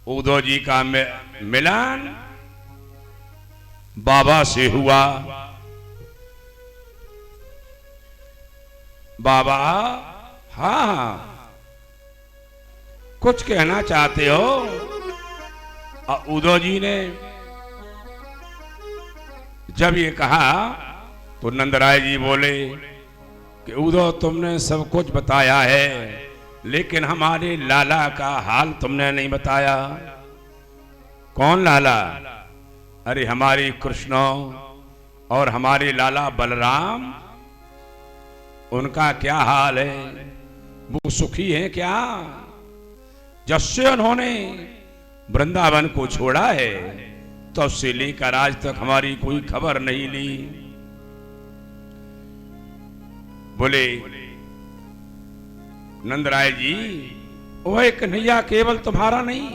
उद्धव जी का मिलन बाबा से हुआ। बाबा, हाँ, कुछ कहना चाहते हो? और उद्धव जी ने जब ये कहा तो नंदराय जी बोले कि उद्धव, तुमने सब कुछ बताया है, लेकिन हमारे लाला का हाल तुमने नहीं बताया। कौन लाला? अरे हमारे कृष्ण और हमारे लाला बलराम, उनका क्या हाल है? वो सुखी है क्या? जब से उन्होंने वृंदावन को छोड़ा है तब से लेकर आज तक हमारी कोई खबर नहीं ली। बोले नंदराय जी, वह कन्हैया केवल तुम्हारा नहीं,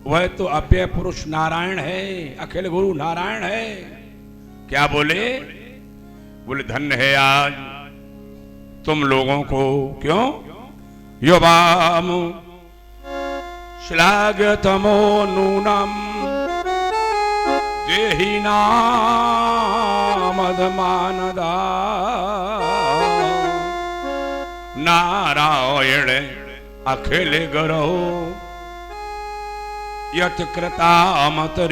वह तो अव्यय पुरुष नारायण है, अखिल गुरु नारायण है। क्या बोले? बोले धन्य है आज तुम लोगों को। क्यों? युवाम श्लाघ्यतमो नूनम जेहि नामधमानदा नारायण अखिल गुरु यत कृतामतरीदृशी।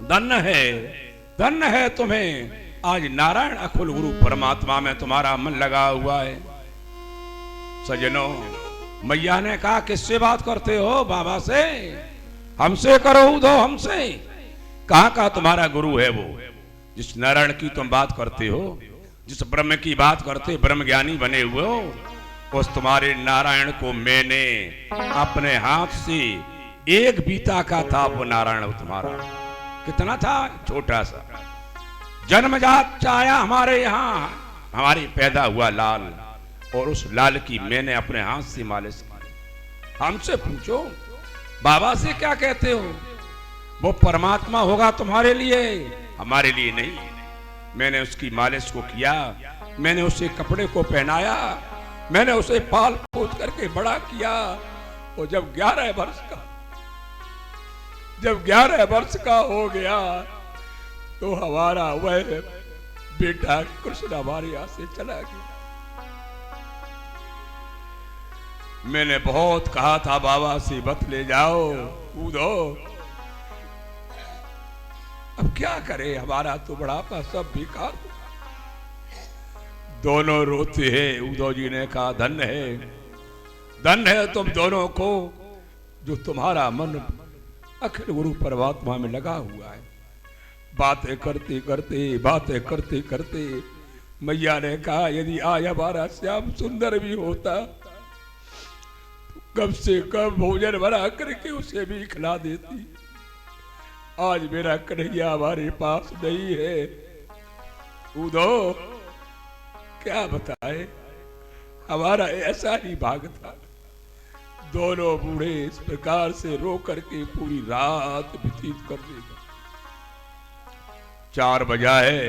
धन्य है तुम्हें, आज नारायण अखिल गुरु परमात्मा में तुम्हारा मन लगा हुआ है। सजनों, मैया ने कहा किससे बात करते हो? बाबा से। हमसे करो उद्धव, हमसे। कहाँ का तुम्हारा गुरु है वो? जिस नारायण की तुम बात करते हो, जिस ब्रह्म की बात करते, ब्रह्म ज्ञानी बने हुए हो, उस तुम्हारे नारायण को मैंने अपने हाथ से एक बीता का था। वो नारायण तुम्हारा कितना था? छोटा सा, जन्मजात चाया हमारे यहाँ, हमारी पैदा हुआ लाल, और उस लाल की मैंने अपने हाथ से मालिश की। हमसे पूछो बाबा से क्या कहते हो? वो परमात्मा होगा तुम्हारे लिए, हमारे लिए नहीं। मैंने उसकी मालिश को किया, मैंने उसे कपड़े को पहनाया, मैंने उसे पाल पोस करके बड़ा किया। और जब 11 वर्ष का हो गया तो हमारा वह बेटा कृष्ण हमारे यहां से चला गया। मैंने बहुत कहा था बाबा से मत ले जाओ उद्धव, अब क्या करे, हमारा तो बुढ़ापा सब बेकार। दोनों रोते हैं। उद्धव जी ने कहा धन्य है तुम दोनों को, जो तुम्हारा मन अखिल गुरु परमात्मा में लगा हुआ है। बातें करते करते मैया ने कहा यदि आज हमारा श्याम सुंदर भी होता तो कम से कम भोजन बना करके उसे भी खिला देती। आज मेरा कन्हैया हमारे पास नहीं है। उद्धव, क्या बताए, हमारा ऐसा ही भाग था। दोनों बूढ़े इस प्रकार से रो करके पूरी रात व्यतीत कर देगा। 4 बजा है।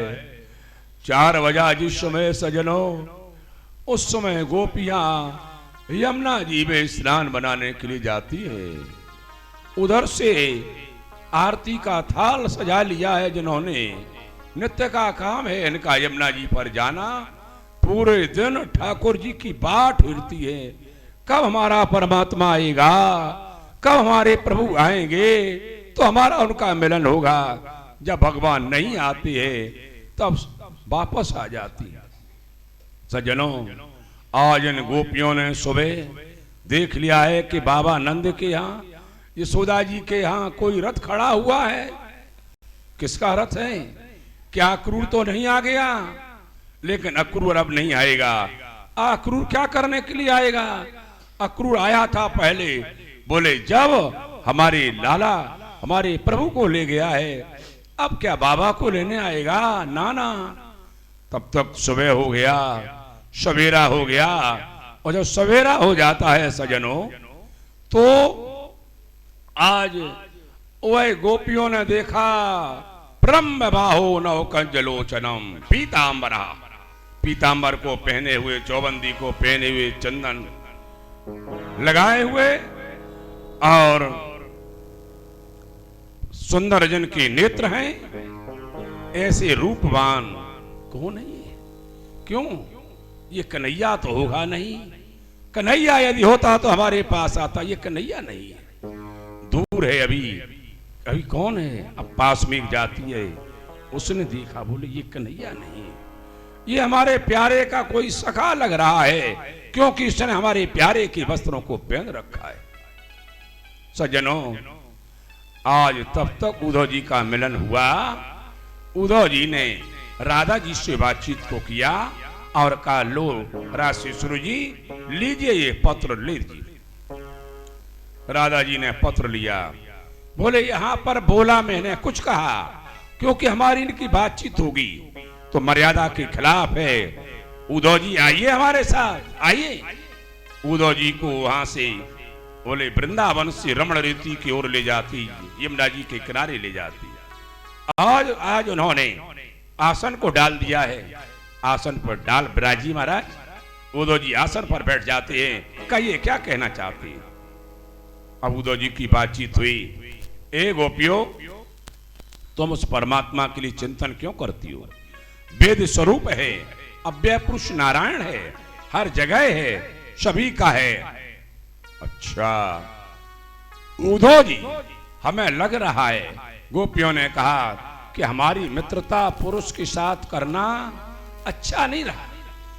4 बजा जिस समय सजनों, उस समय गोपियां यमुना जी में स्नान बनाने के लिए जाती है। उधर से आरती का थाल सजा लिया है जिन्होंने। नित्य का काम है इनका यमुना जी पर जाना। पूरे दिन ठाकुर जी की बाट हिरती है, कब हमारा परमात्मा आएगा, कब हमारे प्रभु आएंगे तो हमारा उनका मिलन होगा। जब भगवान नहीं आते हैं तब वापस आ जाती है। सज्जनों, आज इन गोपियों ने सुबह देख लिया है कि बाबा नंद के यहाँ, यशोदा जी के यहाँ कोई रथ खड़ा हुआ है। किसका रथ है? क्या अक्रूर तो नहीं आ गया? लेकिन अक्रूर अब नहीं आएगा। अक्रूर क्या करने के लिए आएगा? अक्रूर आया था पहले, बोले जब हमारे लाला हमारे प्रभु को ले गया है, अब क्या बाबा को लेने आएगा? ना। तब तक सुबह हो गया, सवेरा हो गया। और जब सवेरा हो जाता है सजनों, तो आज वह गोपियों ने देखा ब्रह्म बाहो नवकंजलोचनम पीतांबरा, पीतांबर को पहने हुए, चौबंदी को पहने हुए, चंदन लगाए हुए और सुंदर जन के नेत्र हैं, ऐसे रूपवान कौन नहीं है? क्यों? ये कन्हैया तो होगा नहीं। कन्हैया यदि होता तो हमारे पास आता। ये कन्हैया नहीं है, दूर है अभी। अभी कौन है? अब पास में एक जाती है, उसने देखा, बोले ये कन्हैया नहीं है, ये हमारे प्यारे का कोई सखा लग रहा है, क्योंकि इसने हमारे प्यारे के वस्त्रों को पहन रखा है। सज्जनों, आज तब तक उद्धव जी का मिलन हुआ। उद्धव जी ने राधा जी से बातचीत को किया और कहा, लो राशेश्वर जी, लीजिए ये पत्र लीजिए। राधा जी ने पत्र लिया। बोले यहां पर बोला मैंने कुछ कहा, क्योंकि हमारी इनकी बातचीत होगी तो मर्यादा के खिलाफ है। उद्धव जी आइए हमारे साथ, आइए। उद्धव जी को वहां से बोले वृंदावन से रमण रीति की ओर ले जाती, यमुना जी के किनारे ले जाती। आज उन्होंने आसन को डाल दिया है, आसन पर डाल विराजी महाराज। उद्धव जी आसन पर बैठ जाते हैं। कहिए क्या कहना चाहते हैं? अब उद्धव जी की बातचीत हुई। ए गोपियों, तुम उस परमात्मा के लिए चिंतन क्यों करती हो? वेद स्वरूप है, अव्यय पुरुष नारायण है, हर जगह है, सभी का है। अच्छा उद्धव जी, हमें लग रहा है, गोपियों ने कहा कि हमारी मित्रता पुरुष के साथ करना अच्छा नहीं रहा,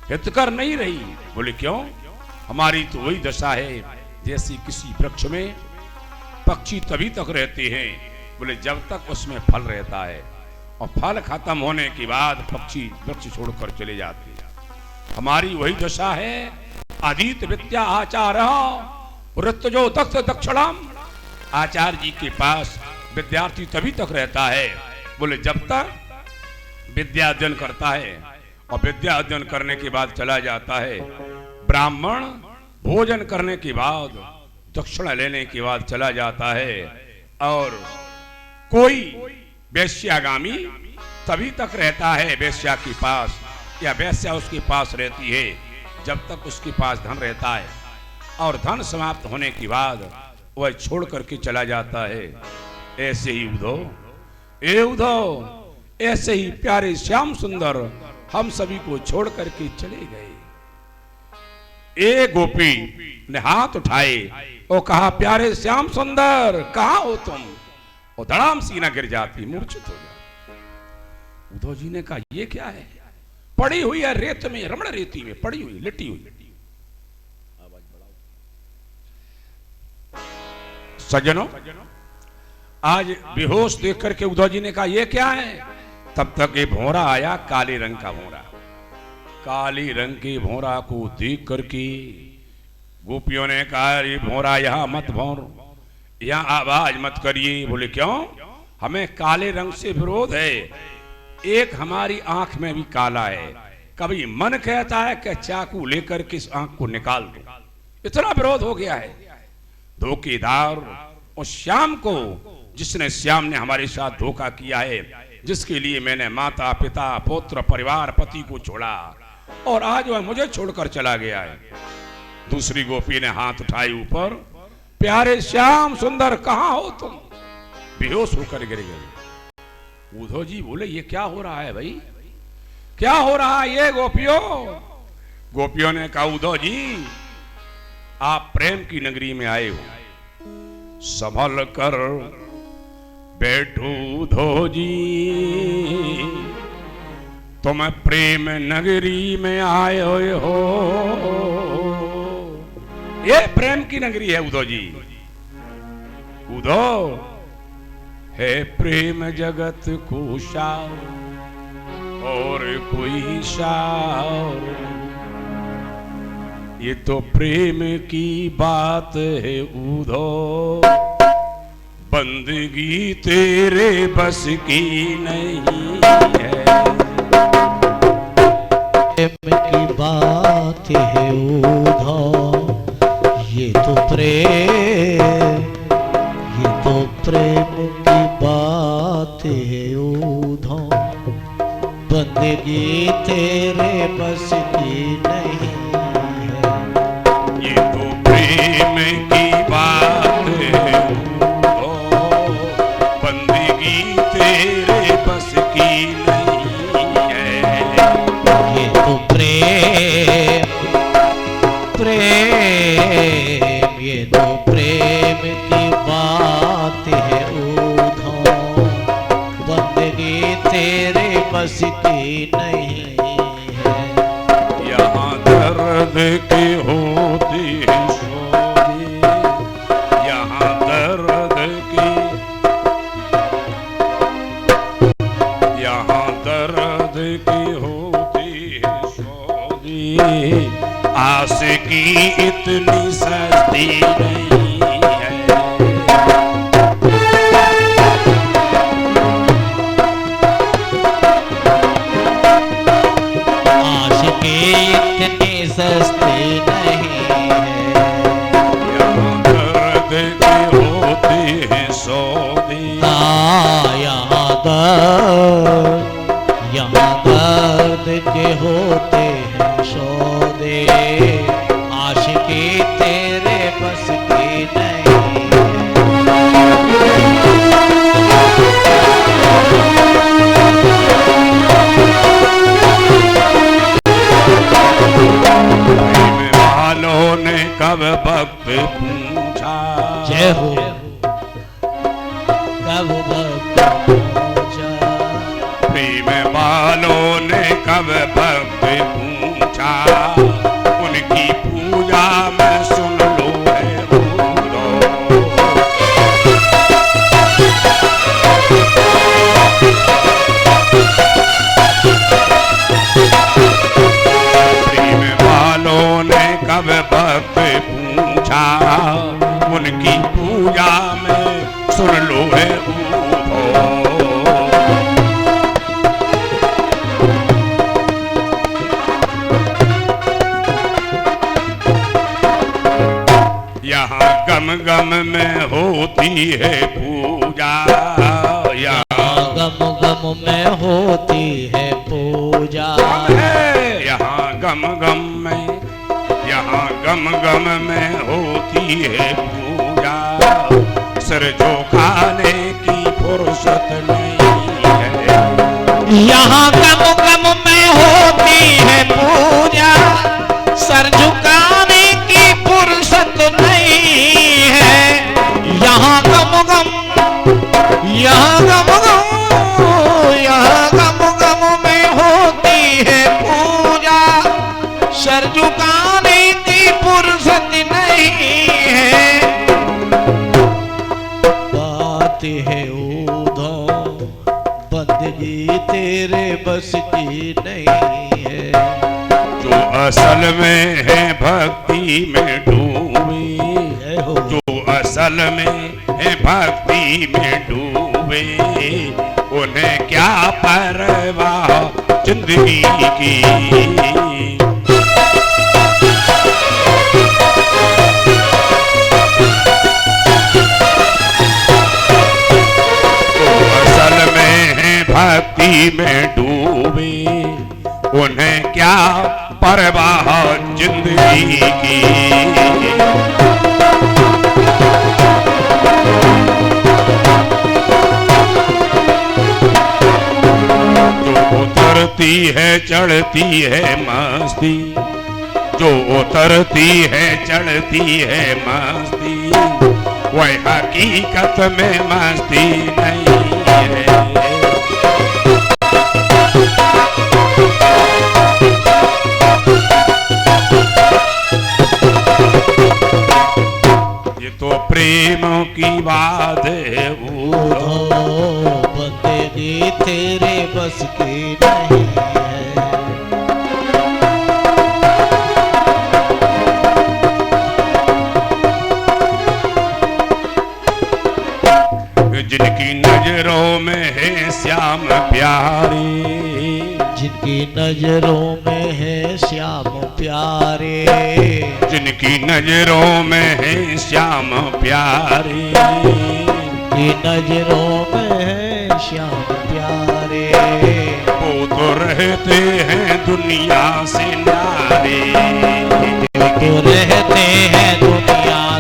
हितकर नहीं रही। बोले क्यों? हमारी तो वही दशा है जैसी किसी वृक्ष में पक्षी तभी तक रहते हैं, बोले जब तक उसमें फल रहता है, और फल खत्म होने के बाद पक्षी वृक्ष छोड़कर चले जाते हैं। हमारी वही दशा है। अधीत विद्या आचार्य ऋतजो दक्ष दक्षिणाम। आचार्य जी के पास विद्यार्थी तभी तक रहता है, बोले जब तक विद्या अध्ययन करता है, और विद्या अध्ययन करने के बाद चला जाता है। ब्राह्मण भोजन करने के बाद, दक्षिणा लेने के बाद चला जाता है, और कोई वैश्यागामी तभी तक रहता है वैश्या के पास, या वैश्या उसके पास रहती है जब तक उसके पास धन रहता है, और धन समाप्त होने के बाद वह छोड़ करके चला जाता है। ऐसे ही उद्धव, ए उद्धव, ऐसे ही प्यारे श्याम सुंदर हम सभी को छोड़ करके चले गए। एक गोपी ने हाथ उठाए और कहा, प्यारे श्याम सुंदर कहाँ हो तुम? और धड़ाम सीना गिर जाती, मूर्छित हो जाती। उद्धव जी ने कहा, ये क्या है? पड़ी हुई है रेत में, रमण रेती में पड़ी हुई, लिटी हुई। सज्जनों, आज बेहोश देख करके उद्धव जी ने कहा, ये क्या है? तब तक ये भौरा आया, काले रंग का भौरा। काली रंग के भौरा को देख करके गोपियों ने कहा, ये भौरा यहाँ मत भौर, यहाँ आवाज मत करिए। बोले क्यों? हमें काले रंग से विरोध है। एक हमारी आंख में भी काला है, कभी मन कहता है कि चाकू लेकर के इस आंख को निकाल दो, इतना विरोध हो गया है। धोखेदार उस श्याम को, जिसने श्याम ने हमारे साथ धोखा किया है, जिसके लिए मैंने माता पिता पुत्र परिवार पति को छोड़ा, और आज वह मुझे छोड़कर चला गया है। दूसरी गोपी ने हाथ उठाए ऊपर, प्यारे श्याम सुंदर कहाँ हो तुम? बेहोश होकर गिर गए। उद्धव जी बोले, ये क्या हो रहा है भाई, क्या हो रहा है ये गोपियों? गोपियों ने कहा, उद्धव जी आप प्रेम की नगरी में आए हो, संभल कर बैठो उद्धव जी, तुम प्रेम नगरी में आए हो। ये प्रेम की नगरी है उद्धव जी। उद्धव है प्रेम जगत को शार, और कोई शार, ये तो प्रेम की बात है उद्धव, बंदगी तेरे बस की नहीं है। प्रेम की बात है उद्धव, ये तो प्रेम की बात है उद्धव, बंदगी तेरे बस की नहीं है। ये तो प्रेम प्रेम की बात है ओ, बंदगी तेरे बस की नहीं है। ये तो प्रेम ये तो प्रेम की बात है उधो, बंदगी तेरे बस की नहीं है। यहाँ दर्द की होती है शोरी, यहाँ दर्द की, यहाँ दर्द की होती है शोरी, आशिकी इतनी सस्ती नहीं है। आशिकी इतनी सस्ती नहीं है। यहाँ दर्द की होती है सौदी, यहाँ दर्द के होते हैं सौदे, आशिकी तेरे बस की नहीं प्रेम वालों ने कब वक्त पूछा, जय हो कब वक्त पहुंचा। प्रेम वालों ने कब वक्त पूछा, उनकी पूजा में सुन लो है उदो। प्रेम वालों ने कब वक्त पूछा, उनकी पूजा में सुन लो है उदो। यहाँ गम गम में होती है पूजा, यहाँ गम गम में होती है पूजा। यहाँ गम गम में, यहाँ गम गम में होती है पूजा, सर झुकाने की फुर्सत नहीं है। यहाँ गम गम में होती है पूजा, सर झुकाने की फुर्सत नहीं है। यहाँ गम गम, यहाँ गम गम, यहाँ गम गम में होती है पूजा, सर झुकाने की फुर्सत नहीं है। बात है उधो, बंदगी तेरे बस की नहीं है। जो असल में है भक्ति में डूबे, जो असल में है भक्ति में डूबे, उन्हें क्या परवाह जिंदगी की। जो असल में है भक्ति में डूबे, उन्हें क्या परवाह जिंदगी की। जो उतरती है चढ़ती है मस्ती, जो उतरती है चढ़ती है मस्ती, वह हकीकत में मस्ती नहीं है। तो प्रेम की बात है उधो, बंदगी तेरे बस की नहीं है। जिनकी नजरों में है श्याम प्यारे, जिनकी नजरों में है श्याम प्यारे, जिनकी नजरों में है श्याम प्यारे, की नजरों में है श्याम प्यारे, वो तो रहते हैं दुनिया से न्यारे, तो रहते हैं दुनिया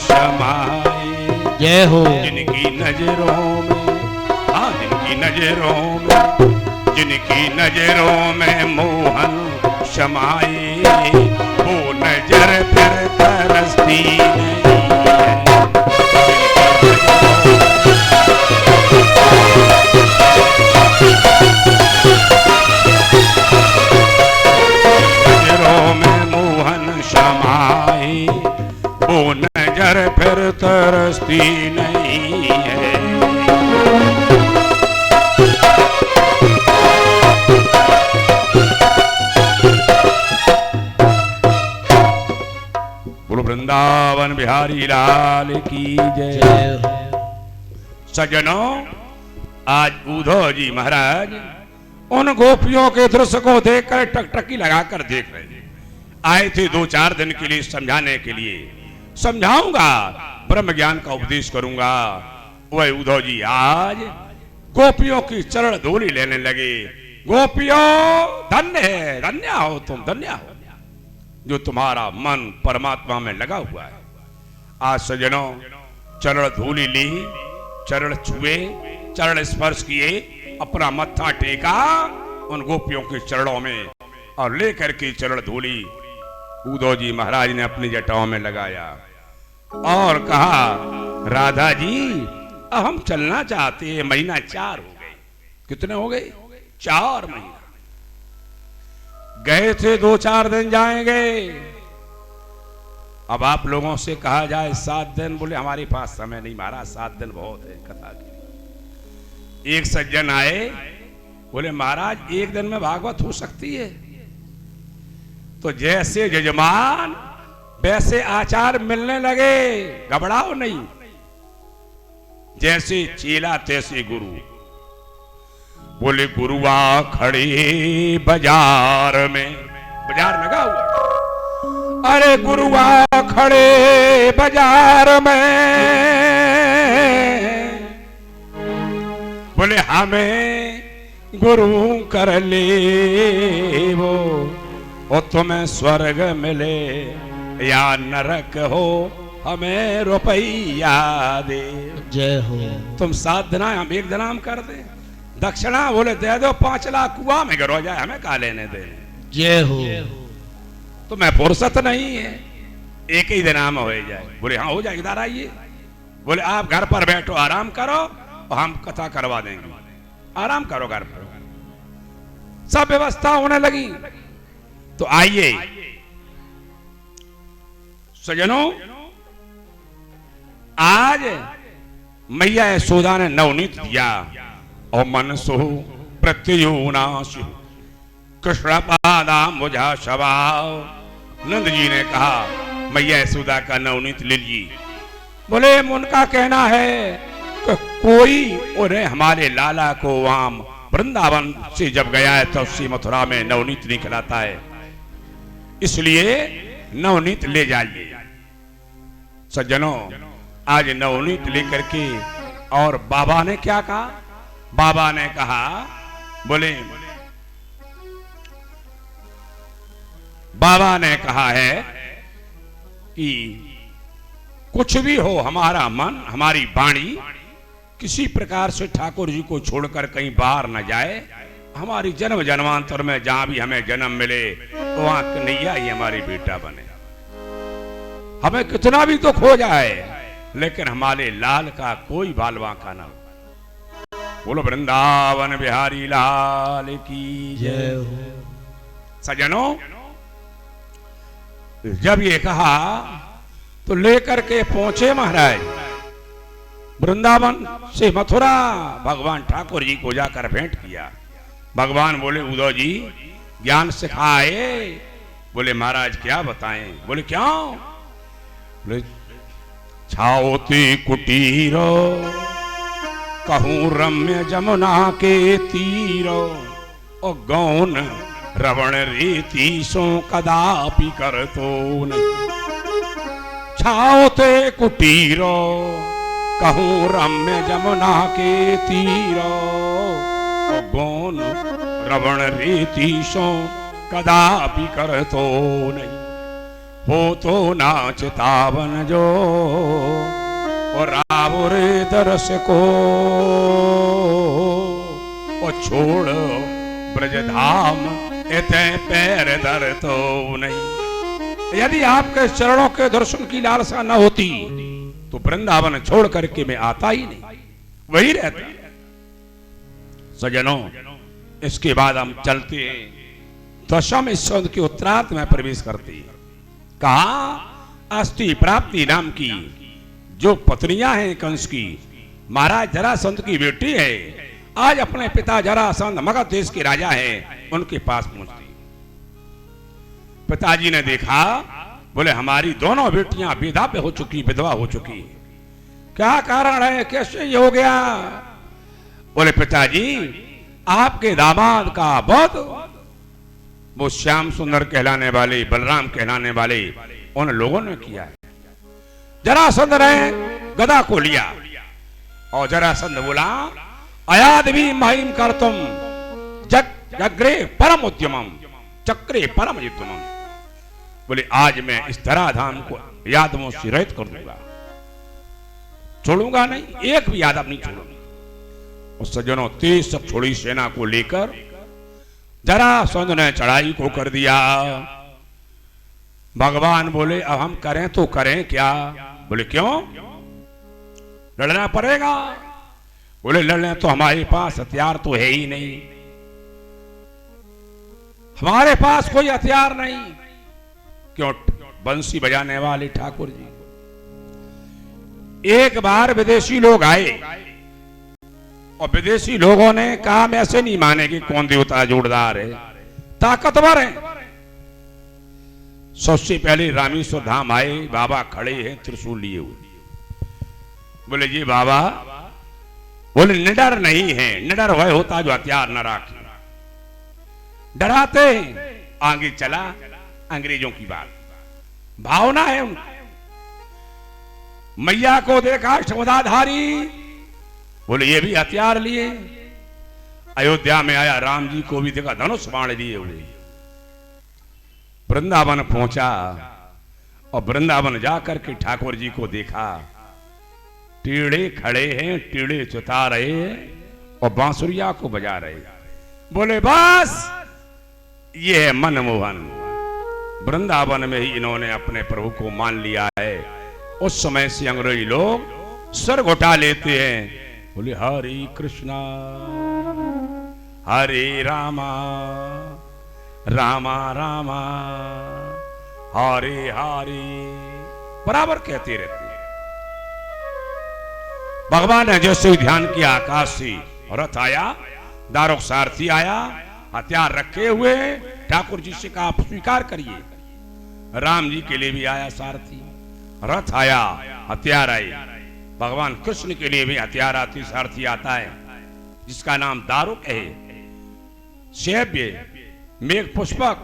समाए। जय हो। जिनकी नजरों में, हाँ जिनकी नजरों में मोहन समाए, वो नजर फिर तरसती नहीं है। नजरों में मोहन समाए, वो नजर फिर तरसती नहीं है। बोलो वृंदावन बिहारी लाल की जय। सज्जनों, आज उद्धव जी महाराज उन गोपियों के दृश्य को देखकर टकटकी लगाकर देख रहे थे। आए थे 2-4 दिन के लिए समझाने के लिए। समझाऊंगा, ब्रह्म ज्ञान का उपदेश करूंगा। वह उद्धव जी आज गोपियों की चरण धूलि लेने लगे। गोपियों, धन्य है, धन्य हो तुम, धन्य हो जो तुम्हारा मन परमात्मा में लगा हुआ है। आज सज्जनों, चरण धूलि ली, चरण छुए, चरण स्पर्श किए, अपना मत्था टेका उन गोपियों के चरणों में और लेकर के चरण धूलि उद्धव जी महाराज ने अपनी जटाओं में लगाया और कहा, राधा जी अब हम चलना चाहते हैं। महीना 4 हो गए। कितने हो गए? 4 महीना। गए थे 2-4 दिन जाएंगे। अब आप लोगों से कहा जाए 7 दिन, बोले हमारे पास समय नहीं महाराज, 7 दिन बहुत है कथा के लिए। एक सज्जन आए, बोले महाराज 1 दिन में भागवत हो सकती है? तो जैसे यजमान वैसे आचार मिलने लगे। घबराओ नहीं, जैसे चेला तैसे गुरु। बोले गुरुआ खड़े बाजार में, बाजार लगा हुआ, अरे गुरुआ खड़े बाजार में, बोले हमें गुरु कर ले वो, और तुम्हें स्वर्ग मिले या नरक हो, हमें रुपया दे। जय हो। तुम 7 दिना, हम 1 दिनाम कर दे। दक्षिणा बोले दे दो 5 लाख, कुआं में गिरो जाए, हमें कहा लेने दे। जय हो। तो मैं फुर्सत नहीं है, 1 ही दिनाम हो जाए। बोले हाँ हो जाए, इधर आइए। बोले आप घर पर बैठो, आराम करो और हम कथा करवा देंगे। आराम करो घर पर। सब व्यवस्था होने लगी। तो आइए सज्जनों, आज मैया यशोदा ने नवनीत दिया और मनसो प्रत्युनाशु कृष्ण पादा मुझा शवाव। नंद जी ने कहा मैया यशोदा का नवनीत ले लीजिए। बोले उनका कहना है कि कोई उन्हें हमारे लाला को वहां वृंदावन से जब गया है तो उसी मथुरा में नवनीत नहीं खिलाता है, इसलिए नवनीत ले जाइए। सज्जनों, आज नवनीत लेकर के, और बाबा ने क्या कहा? बाबा ने कहा, बोले बाबा ने कहा है कि कुछ भी हो, हमारा मन हमारी वाणी किसी प्रकार से ठाकुर जी को छोड़कर कहीं बाहर न जाए। हमारी जन्म जन्मांतर में जहां भी हमें जन्म मिले तो वहां कन्हैया ही हमारी बेटा बने। हमें कितना भी दुख हो जाए लेकिन हमारे लाल का कोई बाल बांका ना। बोलो वृंदावन बिहारी लाल की जय हो। सज्जनों, जब ये कहा तो लेकर के पहुंचे महाराज वृंदावन से मथुरा। भगवान ठाकुर जी को जाकर भेंट किया। भगवान बोले उद्धव जी ज्ञान सिखाए। बोले महाराज क्या बताएं? बोले क्यों? बोले छाओते कुटीरो कहूं रम्य जमुना के तीरो, और गौन रवण रीति सो कदापि कर तो नहीं। छाओते कुटीरो कहूं रम्य जमुना के तीरो, गौन रवण रीति सो कदापि कर तो नहीं। हो तो नाच तावन जो और रावरे दरस को और छोड़ ब्रजधाम एते पैर धर तो नहीं। यदि आपके चरणों के दर्शन की लालसा न होती तो वृंदावन छोड़ करके मैं आता ही नहीं, वही रहता। सजनों, इसके बाद हम चलते हैं दशम स्कंद के उत्तरार्ध में प्रवेश करते हैं। कहा अस्थि प्राप्ति नाम की जो पत्नियां हैं कंस की, महाराज जरासंध की बेटी है, आज अपने पिता जरासंध मगध देश के राजा हैं, उनके पास पहुंचती। पिताजी ने देखा, बोले हमारी दोनों बेटियां विधवा हो चुकी, विधवा हो चुकी, क्या कारण है, कैसे ये हो गया? बोले पिताजी आपके दामाद का वध वो श्याम सुंदर कहलाने वाले, बलराम कहलाने वाले उन लोगों ने किया है। जरासंध ने गदा को लिया और जरासंध बोला अयाद भी महिम कर तुम जग्रे परम उद्यमम चक्रे परम युद्धमम। बोले आज मैं इस धराधाम को यादवों से रहित कर दूंगा, छोड़ूंगा नहीं, एक भी यादव नहीं छोड़ूंगा। और सज्जनों, 30 छोड़ी सेना को लेकर जरासंध ने चढ़ाई को कर दिया। भगवान बोले अब हम करें तो करें क्या? बोले क्यों, लड़ना पड़ेगा। बोले लड़ने तो हमारे पास हथियार तो है ही नहीं, हमारे पास कोई हथियार नहीं। क्यों? बंसी बजाने वाले ठाकुर जी। एक बार विदेशी लोग आए और विदेशी लोगों ने कहा हम ऐसे नहीं मानेंगे, कौन देवता जोरदार है, ताकतवर है। सबसे पहले रामेश्वर धाम आए, बाबा खड़े हैं त्रिशूल लिए हुए। बोले जी बाबा, बोले निडर नहीं है, निडर वह होता जो हथियार न रखे, डराते हैं। आगे चला, अंग्रेजों की बात, भावना है उनकी। मैया को देखा शवदाधारी, बोले ये भी हथियार लिए। अयोध्या में आया, राम जी को भी देखा धनुष बाण लिए हुए। वृंदावन पहुंचा और वृंदावन जाकर के ठाकुर जी को देखा, टीड़े खड़े हैं, टीड़े चुता रहे हैं और बांसुरिया को बजा रहे। बोले बस ये है मनमोहन, वृंदावन में ही इन्होंने अपने प्रभु को मान लिया है। उस समय से अंग्रेजी लोग सर घुटा लेते हैं। बोले हरे कृष्णा हरे रामा रामा रामा हरे हरे, बराबर कहते रहते हैं। भगवान ने जैसे ही ध्यान किया, आकाश से रथ आया, दारुक सारथी आया, हथियार रखे हुए। ठाकुर जी से कहा स्वीकार करिए। राम जी के लिए भी आया सारथी, रथ आया, हथियार आए। भगवान कृष्ण के लिए भी हथियार आती, सारथी आता है, जिसका नाम दारुक है। शैव्य, मेघ पुष्पक,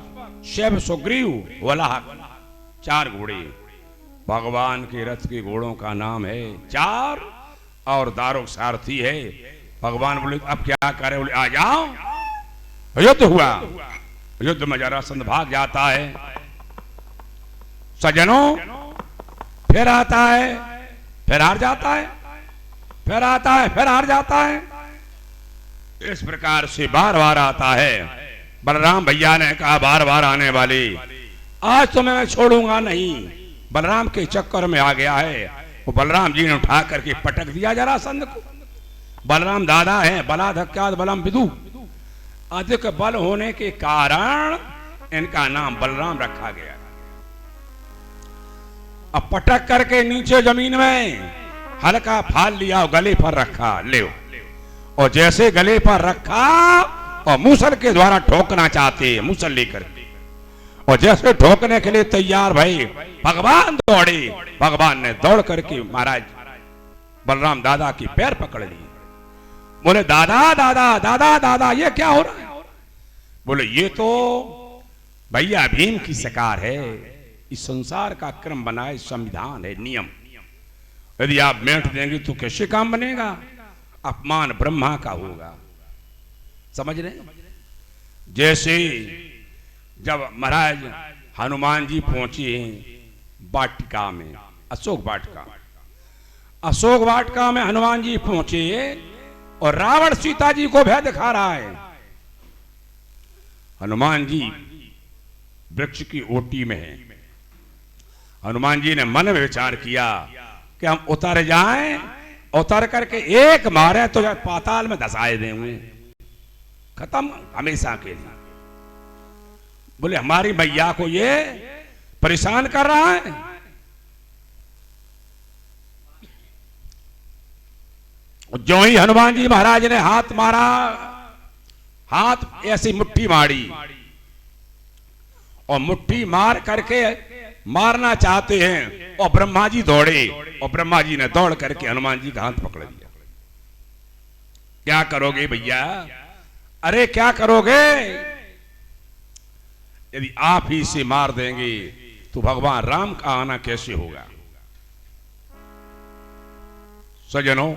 शैव, सुग्रीव, वलाहक, 4 घोड़े। भगवान के रथ के घोड़ों का नाम है 4 और दारुक सारथी है। भगवान बोले अब क्या करे? बोले आ जाओ। युद्ध हुआ, युद्ध में जरासंध भाग जाता है। सज्जनों, फिर आता है, फिर हार जाता है, फिर आता है, फिर हार जाता है। इस प्रकार से बार बार आता है। बलराम भैया ने कहा बार बार आने वाले, आज तो मैं छोड़ूंगा नहीं। बलराम के चक्कर में आ गया है। वो बलराम जी ने उठा करके पटक दिया जरासंध को। बलराम दादा है, बलाधक्याद बलम विदु, अधिक बल होने के कारण इनका नाम बलराम रखा गया। अब पटक करके नीचे जमीन में हल्का फाल लिया और गले पर रखा, ले। और जैसे गले पर रखा और मूसल के द्वारा ठोकना चाहते, मूसल लेकर, और जैसे ठोकने के लिए तैयार भाई, भगवान दौड़े। भगवान ने दौड़ करके महाराज बलराम दादा की पैर पकड़ लिए। बोले दादा दादा दादा दादा, ये क्या हो रहा है? बोले ये तो भैया भीम की शिकार है। इस संसार का क्रम बनाए संविधान है, नियम। यदि आप बैठ देंगे तो कैसे काम बनेगा? अपमान ब्रह्मा का होगा। समझ रहे? जैसे जब महाराज हनुमान जी पहुंचे वाटिका में, अशोक वाटिका। अशोक वाटिका में हनुमान जी पहुंचे और रावण सीता जी को भय दिखा रहा है। हनुमान जी वृक्ष की ओटी में है। हनुमान जी ने मन में विचार किया कि हम उतर जाएं, उतर करके एक मारे तो पाताल में धसाए देंगे, खत्म हमेशा के लिए। बोले हमारी मैया को ये परेशान कर रहा है। जो ही हनुमान जी महाराज ने हाथ मारा, हाथ ऐसी मुट्ठी मारी और मुट्ठी मार करके मारना चाहते हैं और ब्रह्मा जी दौड़े और ब्रह्मा जी ने दौड़ करके हनुमान जी का हाथ पकड़ लिया। क्या करोगे भैया? अरे क्या करोगे? यदि आप ही से मार देंगे तो भगवान राम का आना कैसे होगा? सज्जनों,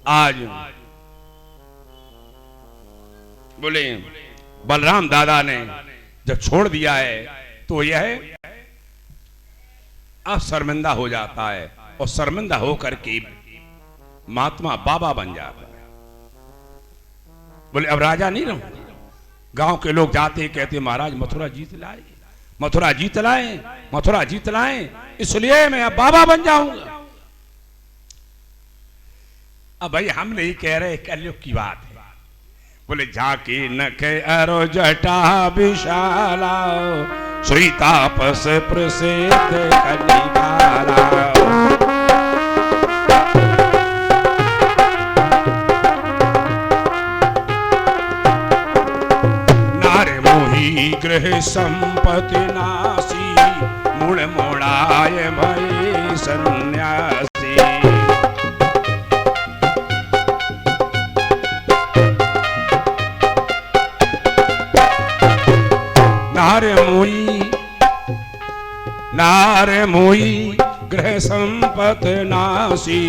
आज बोले बलराम दादा ने जब छोड़ दिया है तो यह अब शर्मिंदा हो जाता है और शर्मिंदा होकर के महात्मा बाबा बन जाता है। बोले अब राजा नहीं रहूंगा। गांव के लोग जाते कहते महाराज मथुरा जीत लाए, मथुरा जीत लाए, मथुरा जीत लाए, इसलिए मैं अब बाबा बन जाऊंगा। अब भाई हम नहीं कह रहे, कलयुग की बात है। बोले झाकी नख अरो जटा विशाला, सुई तापस प्रसिद्ध कलिकाला। नारे मोही गृह संपत्ति नासी, मूल मोड़ाय भय सन्यासी। नारे मोई गृह संपत नासी,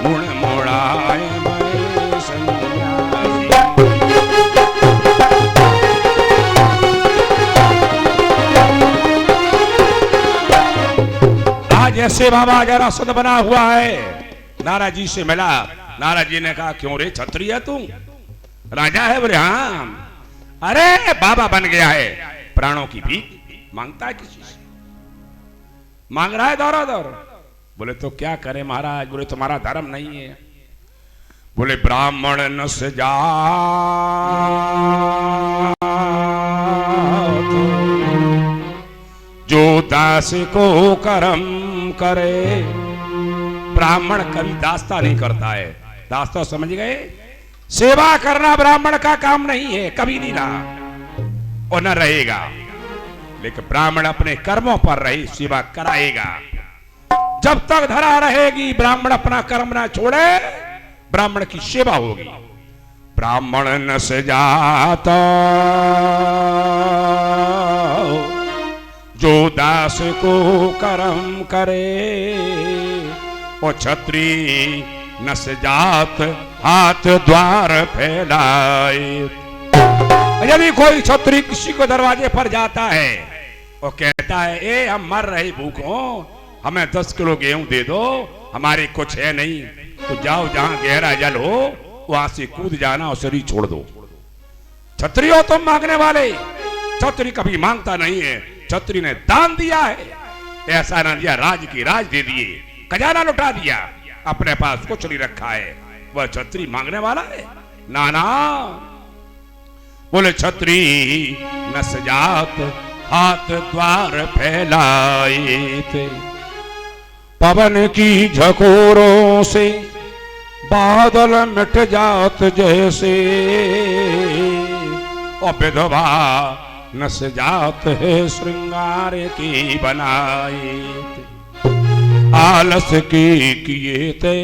मुण मोड़ाय भय सन्यासी। आज ऐसे बाबा जरा सुध बना हुआ है। नारद जी से मिला, नारद जी ने कहा क्यों रे क्षत्रिय है तू? राजा है? बोले हाँ। अरे बाबा बन गया है, प्राणों की भीख मांगता है, किसी से मांग रहा है दौरा दौर। बोले तो क्या करे महाराज? बोले तुम्हारा धर्म नहीं है। बोले ब्राह्मण न से जा जो दास को कर्म करे। ब्राह्मण कभी दास्ता नहीं करता है। दास्ता समझ गए? सेवा करना ब्राह्मण का काम नहीं है, कभी नहीं रहा और न रहेगा। लेकिन ब्राह्मण अपने कर्मों पर रही सेवा कराएगा। जब तक धरा रहेगी ब्राह्मण अपना कर्म ना छोड़े, ब्राह्मण की सेवा होगी। ब्राह्मण न से जाता जो दास को कर्म करे, और क्षत्रिय न से जात हाथ द्वार फैलाए। यदि कोई क्षत्रिय किसी को दरवाजे पर जाता है और कहता है ए हम मर रहे भूखों, हमें 10 किलो गेहूं दे दो, हमारे कुछ है नहीं, तो जाओ जहां गहरा जल हो वहां से कूद जाना और शरीर छोड़ दो। क्षत्रिय हो तुम मांगने वाले। क्षत्रिय कभी मांगता नहीं है, क्षत्रिय ने दान दिया है। ऐसा ना दिया राज की राज दे दिए, खजाना लुटा दिया, अपने पास कुछ नहीं रखा है, वह क्षत्रिय मांगने वाला है? नाना। बोले क्षत्रिय न सजात हाथ द्वार फैलाए थे, पवन की झकोरों से बादल मिट जात जैसे, और विधवा न सजात है श्रृंगार की बनाए थे। आलस की किए थे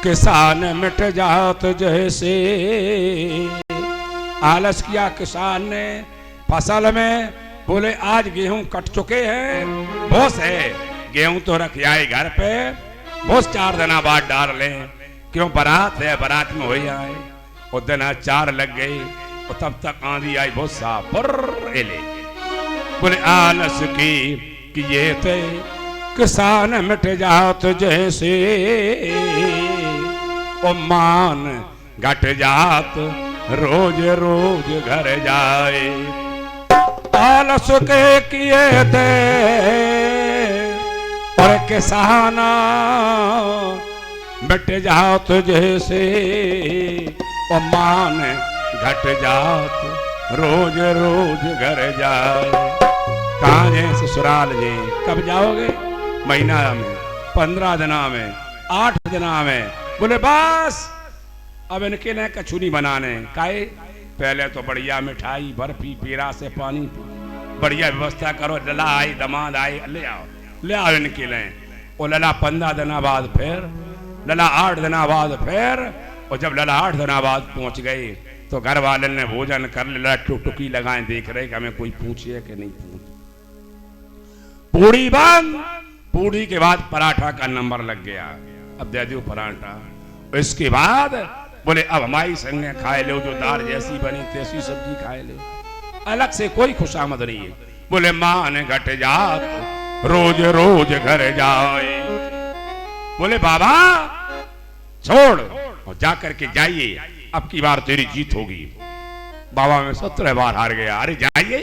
किसान मिट जात जैसे। आलस किया किसान ने फसल में। बोले आज गेहूं कट चुके हैं, भोस है, गेहूं तो रख आए घर पे, भोस 4 दिन बाद डाल ले। क्यों? बारात है, बारात में हो आए, और दिन 4 लग गई और तब तक आंधी आई, बहुत साफ एले बोले आलस की किए थे किसान मिट जात जैसे ओ मान घट जात रोज रोज घर जाए आलस के किए थे और किसान मिट जात जैसे ओ मान घट जात रोज रोज घर जाए। कहाँ है ससुराल जी? कब जाओगे? महीना में, 15 दिना में, 8 दिना में। बोले बस अब इनके लिए कछु नहीं बनाने काहे। पहले तो बढ़िया मिठाई बर्फी पेड़ा से पानी बढ़िया व्यवस्था करो। लला आई दमाद आई ले आओ इनके लिए। और लला 15 दिना बाद फिर, लला 8 दिना बाद फिर। और जब लला 8 दिना बाद पहुंच गए तो घर वाले ने भोजन कर लिया, टुकटुकी लगाए देख रहे कि हमें कोई पूछे कि नहीं पूछ। पूड़ी बंद। पूड़ी के बाद पराठा का नंबर लग गया, अब दे दो पराठा। इसके बाद बोले अब हमारी संगे खाए लो, जो दाल जैसी बनी तैसी सब्जी खाए लो, अलग से कोई खुशामद नहीं है। बोले मान घट जात रोज रोज घर जाए। बोले बाबा छोड़ और जाकर के जाइए, अब की बार तेरी जीत होगी। बाबा में 17 बार हार गया। अरे जाइए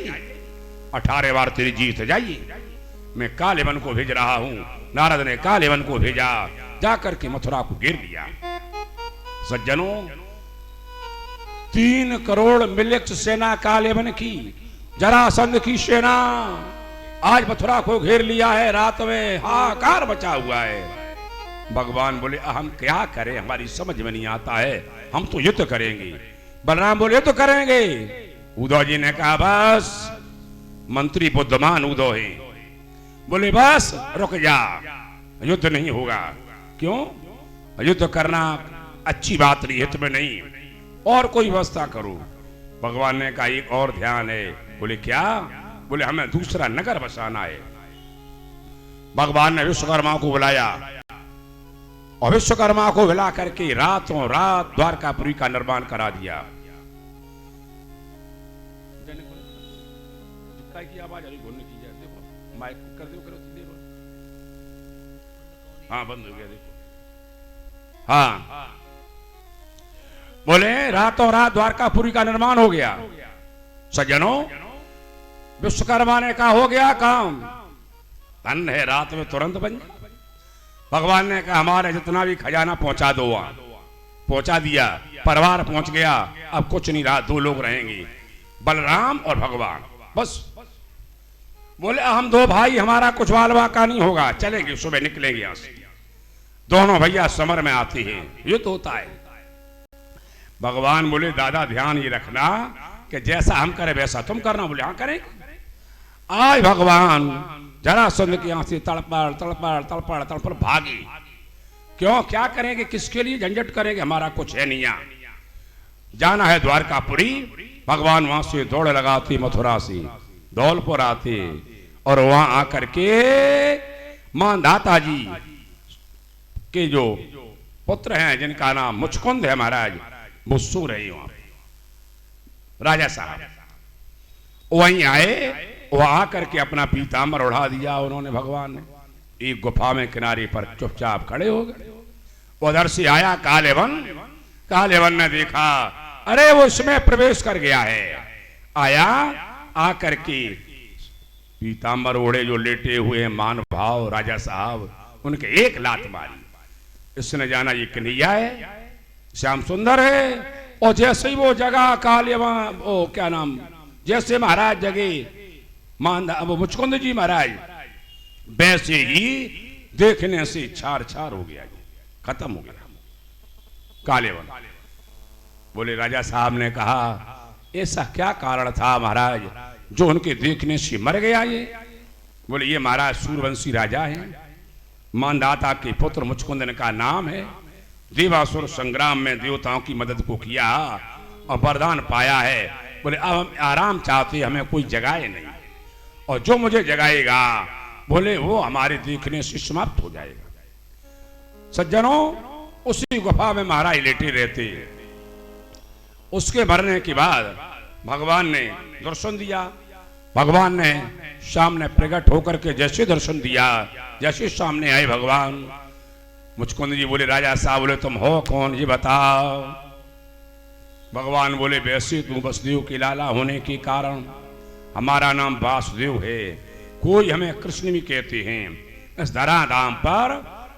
18 बार तेरी जीत है, जाइए। मैं कालेवन को भेज रहा हूं। नारद ने कालेवन को भेजा, जाकर के मथुरा को घेर लिया। सज्जनों 3 करोड़ मिलिक्स सेना कालेवन की, जरासंध की सेना आज मथुरा को घेर लिया है। रात में हाहाकार मचा हुआ है। भगवान बोले हम क्या करें, हमारी समझ में नहीं आता है, हम तो युद्ध करेंगे। बलराम बोले तो करेंगे। उद्धव जी ने कहा बस, मंत्री बुद्धिमान उद्धव है। बोले बस रुक जा, युद्ध नहीं होगा। क्यों? युद्ध करना अच्छी बात नहीं, हित में नहीं, और कोई व्यवस्था करो। भगवान ने कहा एक और ध्यान है। बोले क्या? बोले हमें दूसरा नगर बसाना है। भगवान ने विश्वकर्मा को बुलाया और विश्वकर्मा को बुला करके रातों रात द्वारकापुरी का निर्माण करा दिया। की आवाज आ रही घूमने की, देखो माइक कर दो, करो देखो। हाँ बंद हो गया, देखो। हाँ बोले रातों रात द्वारकापुरी का निर्माण हो गया। सज्जनों विश्वकर्मा ने कहा हो गया काम, धन है, रात में तुरंत बन गया। भगवान ने कहा हमारे जितना भी खजाना पहुंचा दो, वहां पहुंचा दिया। परिवार पहुंच गया, अब कुछ नहीं रहा, 2 लोग रहेंगे, बलराम और भगवान, बस। बोले हम 2 भाई, हमारा कुछ वालवा का नहीं होगा, चलेंगे, सुबह निकलेंगे यहां से। दोनों भैया समर में आते हैं, युद्ध होता है। भगवान बोले दादा ध्यान ये रखना कि जैसा हम करें वैसा तुम करना। बोले हाँ करें। आज भगवान जरासंध के यहां से तड़पड़ तड़पड़ तड़पड़ तड़पड़ भागे। क्यों? क्या करेंगे, किसके लिए झंझट करेंगे, हमारा कुछ है नहीं। जाना है द्वारकापुरी। भगवान वहां से दौड़ लगाते, मथुरा से धौलपुर आते और वहां आकर के मानधाता जी के जो पुत्र हैं जिनका नाम मुचकुंद है महाराज, वो सो रहे वहां राजा साहब। वहीं आए, वह आकर के अपना पीताम्बर उड़ा दिया उन्होंने। भगवान ने एक गुफा में किनारे पर चुपचाप खड़े हो गए। उधर से आया कालेवन। कालेवन ने देखा अरे वो इसमें प्रवेश कर गया है। आया, आकर के पीताम्बर ओढ़े जो लेटे हुए मान भाव राजा साहब, उनके एक लात मारी। इसने जाना ये कन्हैया है, श्याम सुंदर है। और जैसे ही वो जगह कालेवन, ओ क्या नाम, जैसे महाराज जगे वो मुचकुंद जी महाराज, वैसे ही देखने से छार छार हो गया, खत्म हो गया कालेवन। बोले राजा साहब ने कहा ऐसा क्या कारण था महाराज जो उनके देखने से मर गया ये? बोले ये महाराज सूर्यवंशी राजा हैं, मानधाता के पुत्र मुचकुंदन का नाम है। देवासुर संग्राम में देवताओं की मदद को किया और वरदान पाया है। बोले अब हम आराम चाहते, हमें कोई जगाए नहीं, और जो मुझे जगाएगा बोले वो हमारे देखने से समाप्त हो जाएगा। सज्जनों उसी गुफा में महाराज लेटे रहते। उसके मरने के बाद भगवान ने दर्शन दिया। भगवान ने सामने प्रकट होकर के जैसे दर्शन दिया, जैसे सामने आए भगवान, मुचकुंद जी बोले राजा साहब, बोले तुम हो कौन ये बताओ। भगवान बोले वैसे तू वसुदेव के लाला होने के कारण हमारा नाम वासुदेव है, कोई हमें कृष्ण भी कहते हैं। इस धरा धाम पर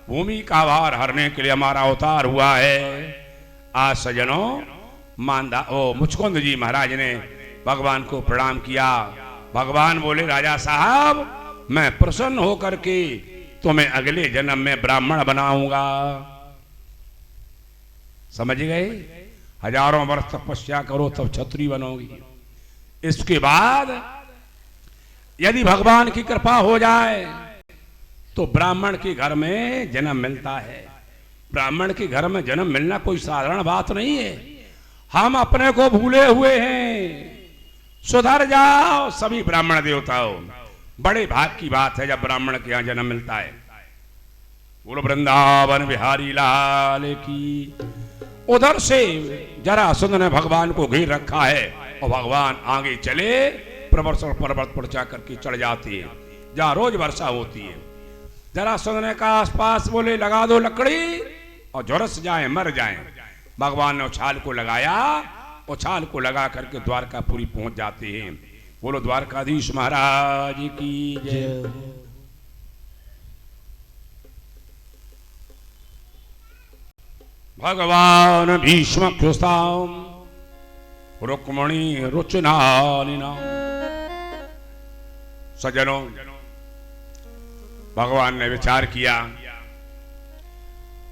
भूमि का भार हरने के लिए हमारा अवतार हुआ है। आज सजनों मुचकुंद जी महाराज ने भगवान को प्रणाम किया। भगवान बोले राजा साहब, मैं प्रसन्न होकर के तुम्हें अगले जन्म में ब्राह्मण बनाऊंगा। समझ गए? हजारों वर्ष तपस्या करो तब क्षत्रिय बनोगी। इसके बाद यदि भगवान की कृपा हो जाए तो ब्राह्मण के घर में जन्म मिलता है। ब्राह्मण के घर में जन्म मिलना कोई साधारण बात नहीं है। हम अपने को भूले हुए हैं, सुधर जाओ सभी ब्राह्मण देवताओं। बड़े भाग की बात है जब ब्राह्मण के यहां जन्म मिलता है। बोलो वृंदावन बिहारी लाल की। उधर से जरासंध ने भगवान को घेर रखा है और भगवान आगे चले प्रवर्षण पर्वत पर जाकर के चढ़ जाती है जहां रोज वर्षा होती है। जरासंध ने कहा आसपास बोले लगा दो लकड़ी और झुरस जाए मर जाए। भगवान ने उछाल को लगाया, उछाल को लगा करके द्वारकापुरी पहुंच जाते हैं। बोलो द्वारकाधीश महाराज की जय। भगवान भीष्म रुक्मणी रुचनालिना। सज्जनों, भगवान ने विचार किया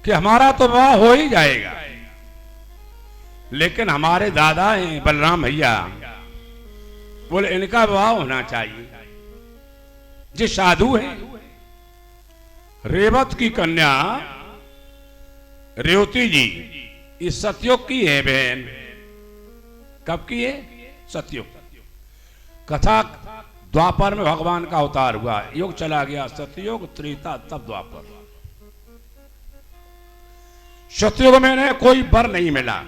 कि हमारा तो विवाह हो ही जाएगा, लेकिन हमारे दादा हैं बलराम भैया, बोले इनका विवाह होना चाहिए। जो साधु है, रेवत की कन्या रेवती जी, इस सतयुग की है बहन। कब की है? सतयुग। कथा द्वापर में भगवान का अवतार हुआ, युग चला गया सतयुग, त्रेता, तब द्वापर। सतयुग में कोई वर नहीं मिला।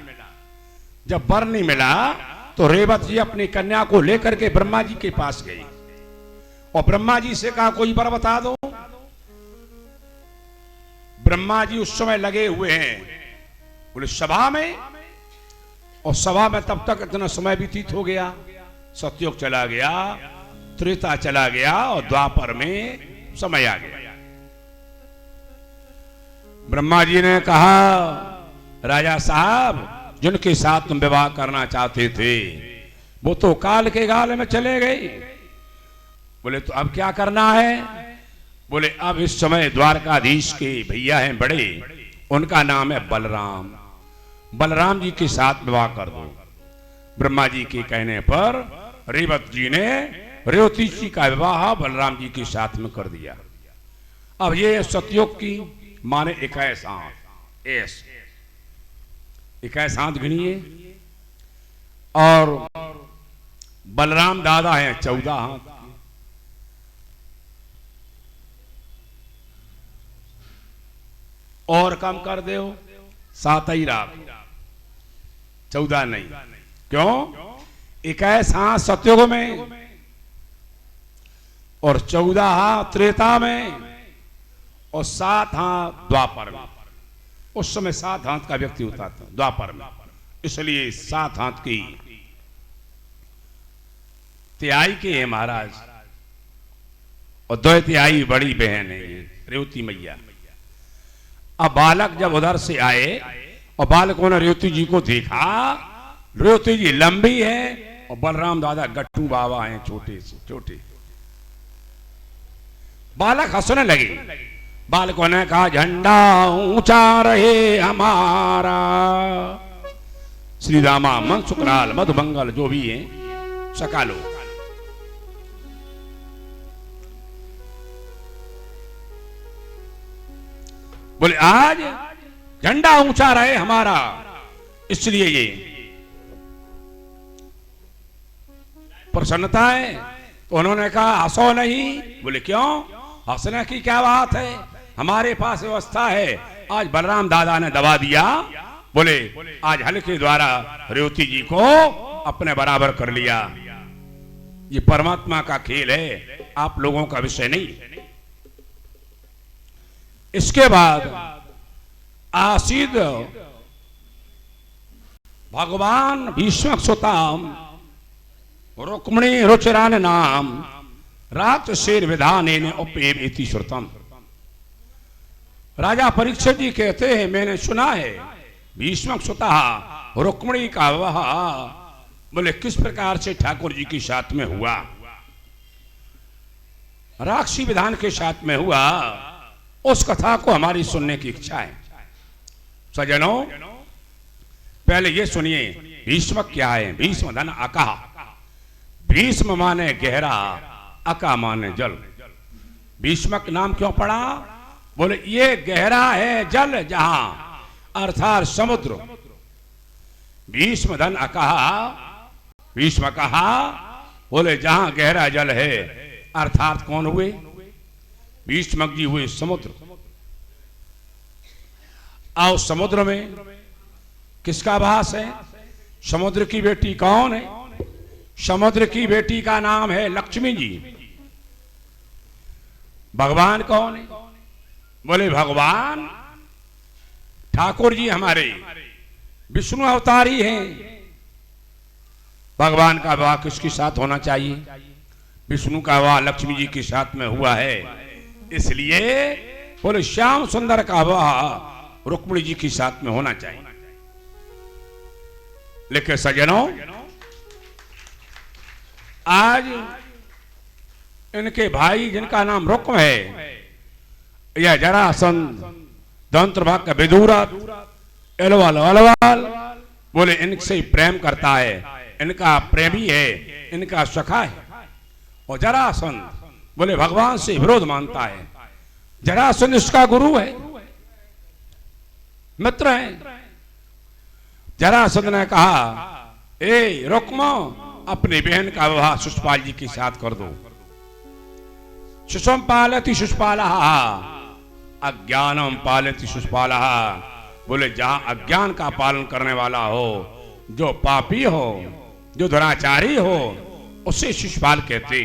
जब वर नहीं मिला तो रेवत जी अपनी कन्या को लेकर के ब्रह्मा जी के पास गई और ब्रह्मा जी से कहा कोई वर बता दो। ब्रह्मा जी उस समय लगे हुए हैं बोले सभा में, और सभा में तब तक इतना समय व्यतीत हो गया। सतयुग चला गया, त्रेता चला गया और द्वापर में समय आ गया। ब्रह्मा जी ने कहा राजा साहब, जिनके साथ तुम विवाह करना चाहते थे वो तो काल के गाल में चले गए। बोले तो अब क्या करना है? बोले अब इस समय द्वारकाधीश के भैया हैं बड़े, उनका नाम है बलराम। बलराम जी के साथ विवाह कर दो। ब्रह्मा जी के कहने पर रेवत जी ने रेवती जी का विवाह बलराम जी के साथ में कर दिया। अब ये सतयुग की माने 21 हाथ, 21 हाथ गिनिए, और बलराम दादा हैं 14 हाथ। और कम कर दो, 7 ही रात, 14 नहीं। क्यों? 21 हाथ सतयुग में और 14 हाथ त्रेता में और 7 हाथ द्वापर में। उस समय 7 हाथ का व्यक्ति होता था द्वापर में, इसलिए 7 हाथ की तिहाई के है महाराज, और 2 तिहाई बड़ी बहन है ये रेवती मैया। अब बालक जब उधर से आए और बालकों ने रेवती जी को देखा, रेवती जी लंबी है और बलराम दादा गट्टू बाबा हैं छोटे से छोटे। बालक हंसने लगे। बालकों ने कहा झंडा ऊंचा रहे हमारा। श्री रामा मन सुकराल मधुमंगल जो भी है सकालो। बोले आज झंडा ऊंचा रहे हमारा, इसलिए ये प्रसन्नता है। तो उन्होंने कहा हंसो नहीं। बोले क्यों? हंसने की क्या बात है, हमारे पास व्यवस्था है। आज बलराम दादा ने दबा दिया। बोले आज हल के द्वारा रेवती जी को अपने बराबर कर लिया। ये परमात्मा का खेल है, आप लोगों का विषय नहीं। इसके बाद आसीद भगवान भीष्म सुताम रुक्मिणी रुचिरान नाम रात शेर विधान उपेम इति श्रुतम। राजा परीक्षित जी कहते हैं, मैंने सुना है भीष्म सुता रुक्मिणी का विवाह बोले किस प्रकार से ठाकुर जी के साथ में हुआ, राक्षसी विधान के साथ में हुआ। उस कथा को हमारी सुनने की इच्छा है। सज्जनों, पहले ये सुनिए भीष्म क्या है। भीष्म धन अका, भीष्म माने गहरा, अका माने जल। भीष्मक नाम क्यों पड़ा? बोले ये गहरा है जल जहां, अर्थात समुद्र। भीष्म धन अका, भीष्म कहा बोले जहां गहरा जल है, अर्थात कौन हुए? भीष्मक जी हुए समुद्र। आओ समुद्र में किसका वास है? समुद्र की बेटी कौन है? समुद्र की बेटी का नाम है लक्ष्मी जी। भगवान कौन है? बोले भगवान ठाकुर जी हमारे विष्णु अवतारी हैं। भगवान का विवाह किसके साथ होना चाहिए? विष्णु का विवाह लक्ष्मी जी के साथ में हुआ है, इसलिए बोले श्याम सुंदर का विवाह रुक्मिणी जी के साथ में होना चाहिए। लेकिन सज्जनों, आज इनके भाई जिनका नाम रुक्म है, यह जरासंध, दंत्रभाग का विदुरा, एलवाल अलवाल बोले इनसे प्रेम करता है, इनका प्रेमी है, इनका सखा है। और जरासंध बोले भगवान से विरोध मानता है। जरासंध इसका गुरु है, मित्र है। जरासंध ने कहा, ए रुक्म, अपनी बहन का विवाह शिशुपाल जी के साथ कर दो। शिशुम पालति शिशुपालः अज्ञानम पालति शिशुपालः। बोले जहां अज्ञान का पालन करने वाला हो, जो पापी हो, जो दुराचारी हो, उसे शिशुपाल कहते।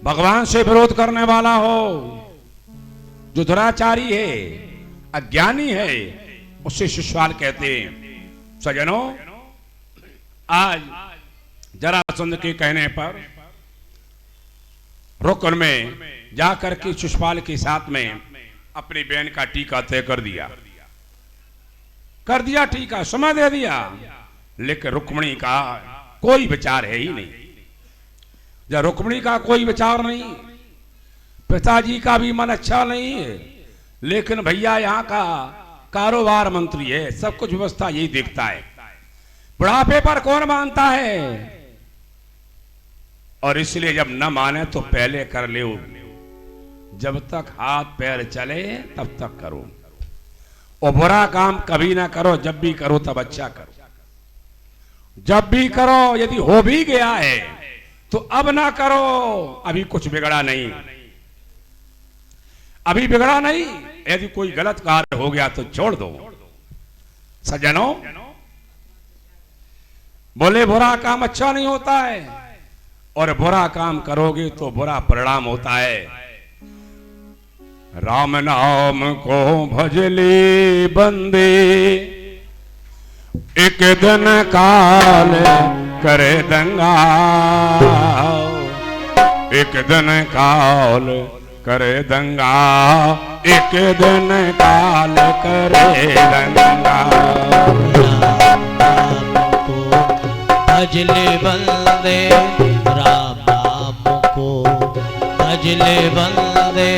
भगवान से विरोध करने वाला हो, जो दुराचारी है, अज्ञानी है, उसे शिशुपाल कहते। सज्जनों, आज जरासंध के कहने पर रुक्म में जाकर के शिशुपाल के साथ में अपनी बहन का टीका तय कर दिया टीका समय दे दिया। लेकिन रुक्मिणी का कोई विचार है ही नहीं। जब रुक्मिणी का कोई विचार नहीं, पिताजी का भी मन अच्छा नहीं है, लेकिन भैया यहाँ का कारोबार मंत्री है, सब कुछ व्यवस्था यही देखता है, बुढ़ापे पर कौन मानता है। और इसलिए जब न माने तो पहले कर ले, जब तक हाथ पैर चले तब तक करो। और बुरा काम कभी ना करो, जब भी करो तब अच्छा करो। जब भी करो, यदि हो भी गया है तो अब ना करो, अभी कुछ बिगड़ा नहीं, अभी बिगड़ा नहीं। यदि कोई गलत कार्य हो गया तो छोड़ दो। सज्जनों, बोले बुरा काम अच्छा नहीं होता है, और बुरा काम करोगे तो बुरा परिणाम होता है। राम नाम को भजले बंदे, एक दिन काल करे दंगा, एक दिन काल करे दंगा, एक दिन काल करे दंगा। भजले बंदे, राम नाम को भजले बंदे,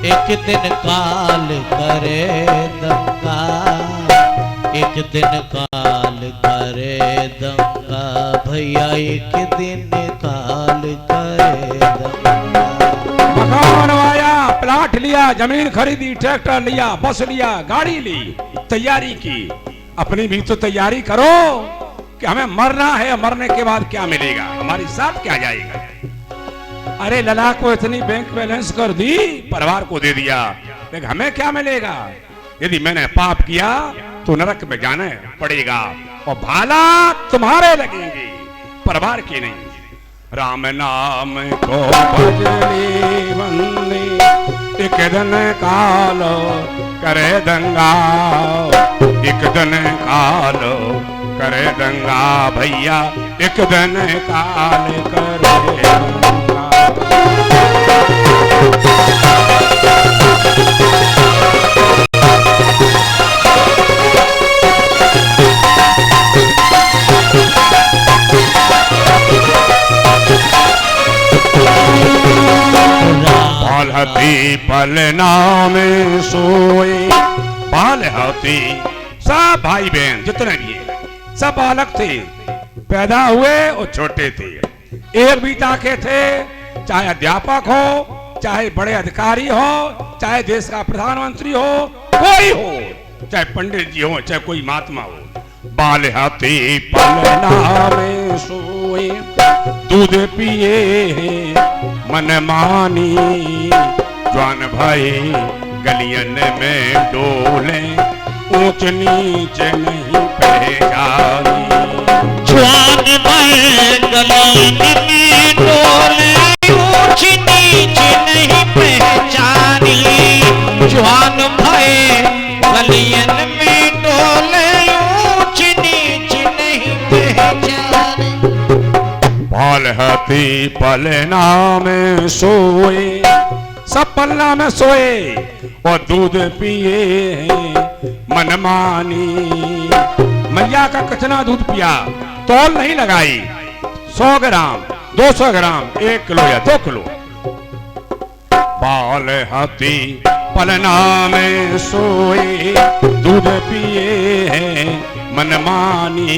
एक दिन काल करे दंगा, एक दिन काल करे दंगा। भैया एक दिन काल करे दंगा। मकान बनवाया, प्लाट लिया, जमीन खरीदी, ट्रैक्टर लिया, बस लिया, गाड़ी ली, तैयारी की। अपनी भी तो तैयारी करो कि हमें मरना है, मरने के बाद क्या मिलेगा, हमारे साथ क्या जाएगा। अरे लला को इतनी बैंक बैलेंस कर दी, परिवार को दे दिया, लेकिन हमें क्या मिलेगा। यदि मैंने पाप किया तो नरक में जाना पड़ेगा, और भाला तुम्हारे लगेंगे, परिवार के नहीं। राम नाम को भजली बंदी, एक दिन कालो करे दंगा, एक दिन कालो करे दंगा भैया, एक दिन काल करे दंगा। बाल हाथी पलना में सोए, बाल हाथी सब भाई बहन जितने भी हैं सब बालक थे, पैदा हुए और छोटे थे, एक बीता के थे, चाहे अध्यापक हो, चाहे बड़े अधिकारी हो, चाहे देश का प्रधानमंत्री हो, कोई हो, चाहे पंडित जी हो, चाहे कोई महात्मा हो। बाल हाथी पलना में सोए, दूध पिए मन मानी, जवान भाई गलियन में डोले, ऊंच नीच नहीं पहचानी, जवान भाई गलियन में डोले, ऊंच नीच नहीं पहचानी, जवान भाई गलियन में डोले, ऊंच नीच नहीं पहचानी। बाल हाथी पलना में सोए, सब पलना में सोए और दूध पिए मनमानी, मैया का कचना दूध पिया, तौल नहीं लगाई, 100 ग्राम 200 ग्राम 1 किलो या 2 किलो। बाल हाथी पलना में सोए, दूध पिए मनमानी,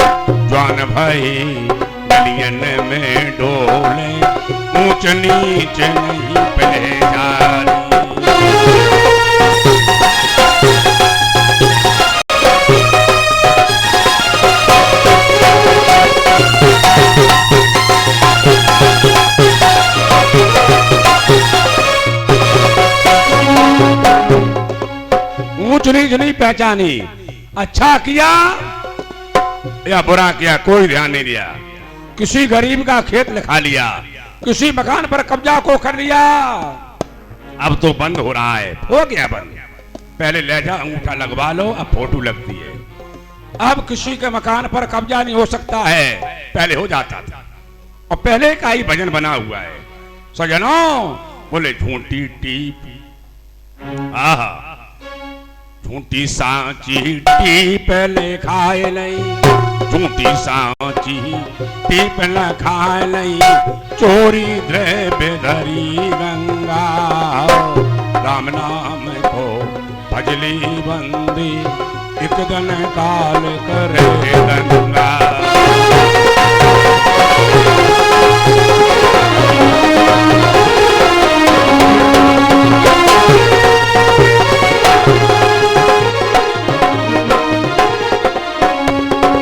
जवान भाई गलियन में डोले, ऊंच नीच नहीं पहचानी। ऊंच नीच नहीं पहचानी, अच्छा किया या बुरा किया कोई ध्यान नहीं दिया, किसी गरीब का खेत लिखा लिया, किसी मकान पर कब्जा को कर लिया, अब तो बंद हो रहा है, हो गया बंद। पहले लहजा अंगूठा लगवा लो, अब फोटो लगती है। अब किसी के मकान पर कब्जा नहीं हो सकता है, पहले हो जाता था। और पहले का ही भजन बना हुआ है, सजनों बोले झूठी टीप, आहा झूठी सांची टीप ले खाए नहीं, झूठी सांची टीप न खाए नहीं, चोरी द्रव्य धरी गंगा, राम नाम को भजली बंदी, एक दिन काल करे दंगा।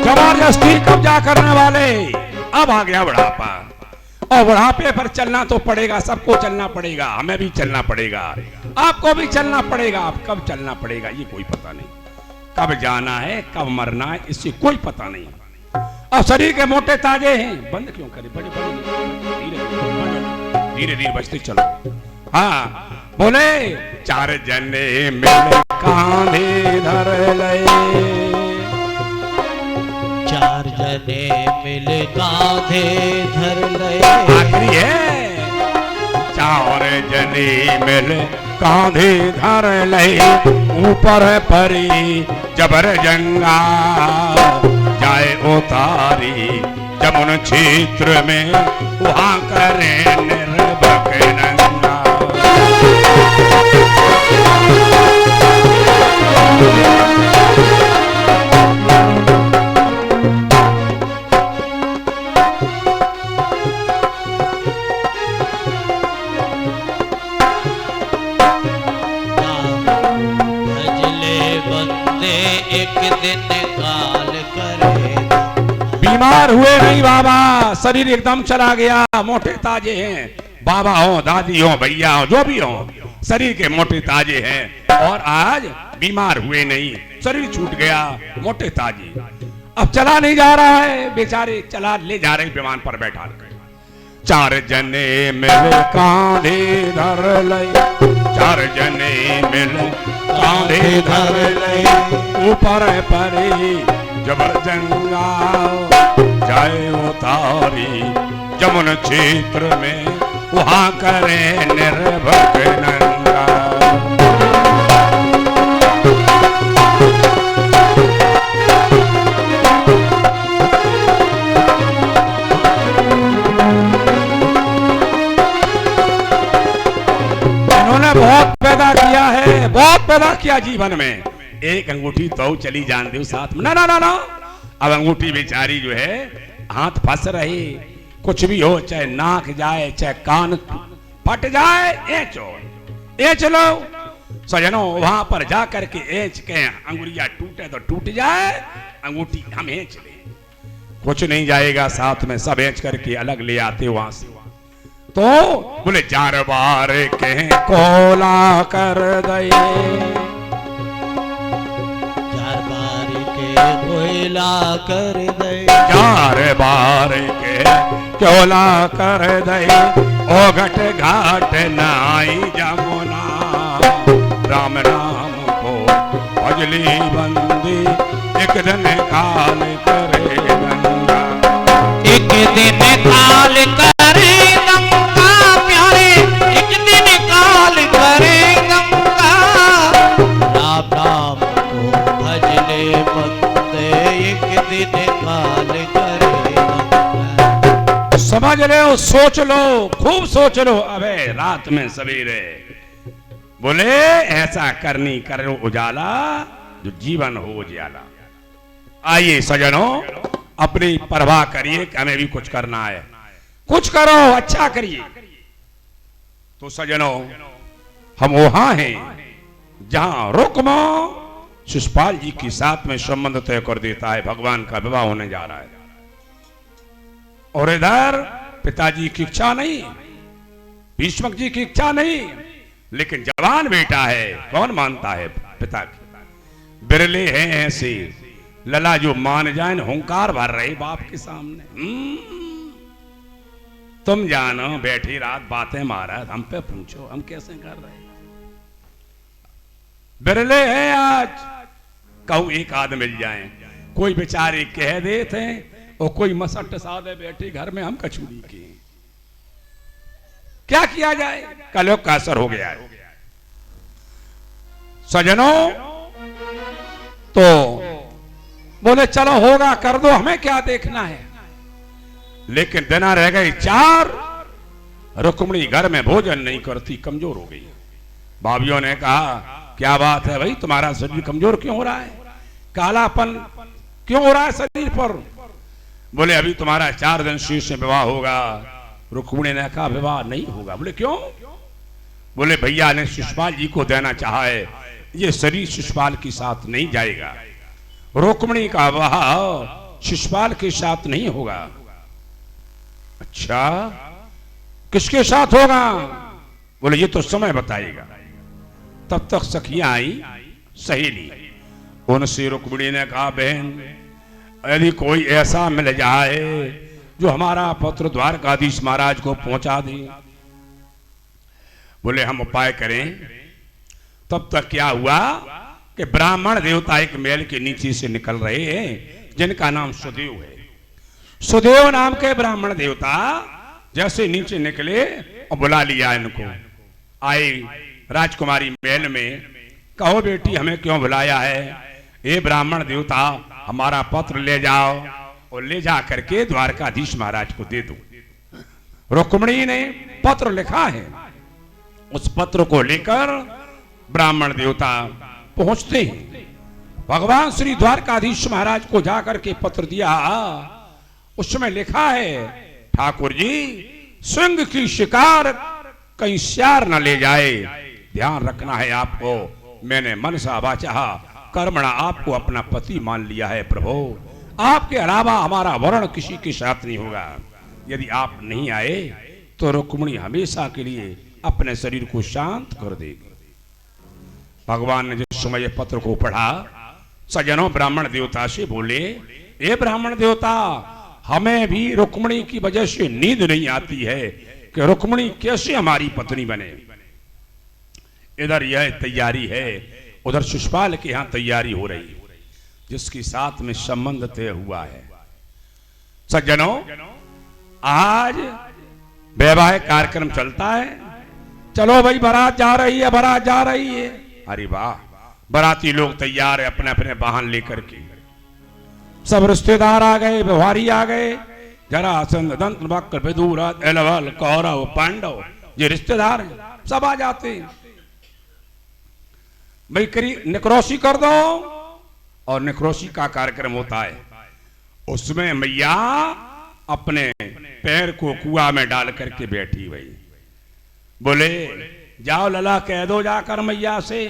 जबरदस्ती कब्जा करने वाले, अब आ गया बुढ़ापा, और बुढ़ापे पर चलना तो पड़ेगा, सबको चलना पड़ेगा, हमें भी चलना पड़ेगा, आपको भी चलना पड़ेगा। अब कब चलना पड़ेगा ये कोई पता नहीं, कब जाना है कब मरना है इससे कोई पता नहीं। अब शरीर के मोटे ताजे हैं, बंद क्यों करें, बड़े धीरे धीरे बचते चलो। हाँ बोले चार जने मिल कांधे धर ले, चार जने मिल कांधे धर ले, आखिरी है चार जने मिल कांधे धर ले, ऊपर परी जबर जंगा, जाए उतारी जमुन क्षेत्र में, वहां करे निर्भक नंगा। एक दिन काल करे। बीमार हुए नहीं बाबा, शरीर एकदम चला गया, मोटे ताजे हैं, बाबा हो दादी हो भैया हो जो भी हो, शरीर के मोटे ताजे हैं, और आज बीमार हुए नहीं, शरीर छूट गया, मोटे ताजे। अब चला नहीं जा रहा है बेचारे, चला ले जा रहे विमान पर बैठा कर, चार जने मिल कांधे धर ले, चार जने मिल कांधे धर ले, ऊपर परे जबर जंगा जाए उतारी जमुन क्षेत्र में, वहां करे निर्भक नंगा। इन्होंने बहुत पैदा किया है, बहुत पैदा किया जीवन में। एक अंगूठी तो चली जान दो साथ में, ना ना ना ना। अब अंगूठी बेचारी जो है हाथ फंस रही, कुछ भी हो, चाहे नाक जाए चाहे कान फट जाए, एंच लो सजनों। वहां पर जा करके एंच के अंगुरिया टूटे तो टूट जाए, अंगूठी हम एंच ले, कुछ नहीं जाएगा साथ में, सब एंच करके अलग ले आते वहां से। तो बोले चार बार के कोला कर दे, चार बार के कोयला कर दे, चार बार के कोला कर दे, ओ घट घाट नाई जमुना, राम राम को भजली बंदी, एक दिन काल करे गंगा, एक दिन काल करे गंगा प्यारे, एक दिन काल करे गंगा, राम राम को भजले बंदे, एक दिन काल करे गंगा। समझ लो, सोच लो, खूब सोच लो। अबे रात में सवेरे बोले ऐसा करनी करो उजाला, जो जीवन हो उजाला। आइए सजनों, अपनी परवाह करिए कि हमें भी कुछ करना है, कुछ करो, अच्छा करिए। तो सजनों, हम वहां हैं जहां रुक्मा शिषपाल जी के साथ में संबंध तय कर देता है, भगवान का विवाह होने जा रहा है। और इधर पिताजी की इच्छा नहीं, भीष्मक जी की इच्छा नहीं, लेकिन जवान बेटा है, कौन मानता है पिता की? बिरले हैं ऐसे लला जो मान जाए, हुंकार भर रहे बाप के सामने। तुम जानो बैठी रात बातें महाराज हम पे पूछो, हम कैसे कर रहे। बिरले हैं आज, कहूं एक आध मिल जाए, कोई बेचारे कह देते और कोई मसट सादे बैठी घर में हम कचूरी के, क्या किया जाए, कलयुग का असर हो गया है। सजनों, तो बोले चलो होगा कर दो, हमें क्या देखना है। लेकिन दिना रह गई चार, रुक्मिणी घर में भोजन नहीं करती, कमजोर हो गई। भाभियों ने कहा क्या बात है भाई, तुम्हारा शरीर कमजोर क्यों हो रहा है, कालापन क्यों हो रहा है शरीर पर। बोले अभी तुम्हारा 4 दिन शीश से विवाह होगा। रुक्मिणी ने कहा विवाह नहीं होगा। बोले क्यों? बोले भैया ने शिषपाल जी को देना चाहा है, ये शरीर शिषपाल के साथ नहीं जाएगा। रुक्मिणी का विवाह शिषपाल के साथ नहीं होगा। अच्छा किसके साथ होगा? बोले ये तो समय बताएगा। तब तक सखियां आई, सहेली, उनसे रुक्मिणी ने कहा बहन यदि कोई ऐसा मिल जाए जो हमारा पत्र द्वारकाधीश महाराज को पहुंचा दे। बोले हम उपाय करें। तब तक क्या हुआ कि ब्राह्मण देवता एक महल के नीचे से निकल रहे हैं जिनका नाम सुदेव है। सुदेव नाम के ब्राह्मण देवता जैसे नीचे निकले और बुला लिया इनको। आए राजकुमारी महल में, कहो बेटी हमें क्यों बुलाया है? ये ब्राह्मण देवता हमारा पत्र ले जाओ और ले जा करके द्वारकाधीश महाराज को दे दो। रुक्मिणी ने पत्र लिखा है, उस पत्र को लेकर ब्राह्मण देवता पहुंचते हैं। भगवान श्री द्वारकाधीश महाराज को जाकर के पत्र दिया। उसमें लिखा है ठाकुर जी सिंह की शिकार कहीं श्यार न ले जाए, ध्यान रखना है आपको। मैंने मनसा वाचा कर्मणा आपको अपना पति मान लिया है प्रभु, आपके अलावा हमारा वर्ण किसी के साथ नहीं होगा। यदि आप नहीं आए तो रुक्मिणी हमेशा के लिए अपने शरीर को शांत कर देगी। भगवान ने जिस समय पत्र को पढ़ा, सज्जनों ब्राह्मण देवता से बोले, ए ब्राह्मण देवता हमें भी रुक्मिणी की वजह से नींद नहीं आती है कि रुक्मिणी कैसे हमारी पत्नी बने। इधर यह तैयारी है, उधर शिशुपाल के यहां तैयारी हो रही, जिसके साथ में संबंध तय हुआ है। सज्जनों, आज वैवाहिक कार्यक्रम चलता है। चलो भाई, बारात जा रही है, बारात जा रही है। अरे वाह, बाराती लोग तैयार है अपने अपने वाहन लेकर के। सब रिश्तेदार आ गए, व्यवहारी आ गए, जरासंध, दंत वक्र, विदुर, एलवल, कौरव, पांडव, ये रिश्तेदार हैं, सब आ जाते हैं। भाई निकरोशी कर दो, और निकरोशी का कार्यक्रम होता है। उसमें मैया अपने पैर को कुआं में डाल करके बैठी हुई। बोले जाओ लला, कह दो जाकर मैया से,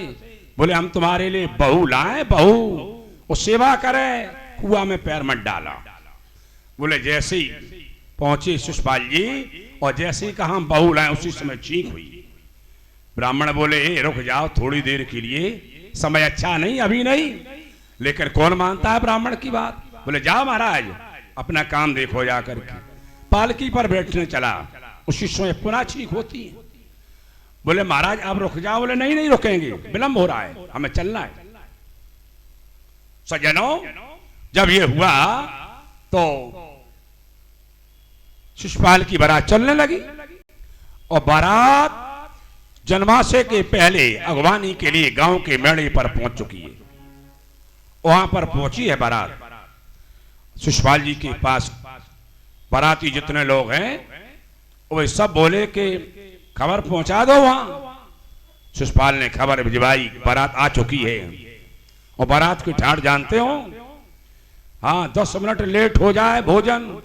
बोले हम तुम्हारे लिए बहू लाए, बहू वो सेवा करे, कुआं में पैर मत डाला। बोले जैसे ही पहुंचे शिशुपाल जी और जैसे ही कहा बहू लाए, उसी समय चीख हुई। ब्राह्मण बोले रुक जाओ थोड़ी देर के लिए, समय अच्छा नहीं, अभी नहीं। लेकिन कौन मानता है ब्राह्मण की बात। बोले जाओ महाराज, अपना काम देखो जाकर के। पालकी पर बैठने चला, उसी समय पुनः चीख होती है। बोले महाराज अब रुक जाओ। बोले नहीं नहीं रुकेंगे, विलंब हो रहा है, हमें चलना है। सज्जनों, जब ये हुआ तो शिशुपाल की बारात चलने लगी, और बारात जन्माशय के पहले अगवानी के लिए गांव के मेड़े पर पहुंच चुकी है। वहां पर पहुंची है बारात। शिशुपाल जी के पास बाराती जितने लोग हैं वे सब बोले कि खबर पहुंचा दो वहां। शिशुपाल ने खबर भिजवाई, बारात आ चुकी है। और बारात की ठाट जानते हो, हाँ 10 मिनट लेट हो जाए भोजन,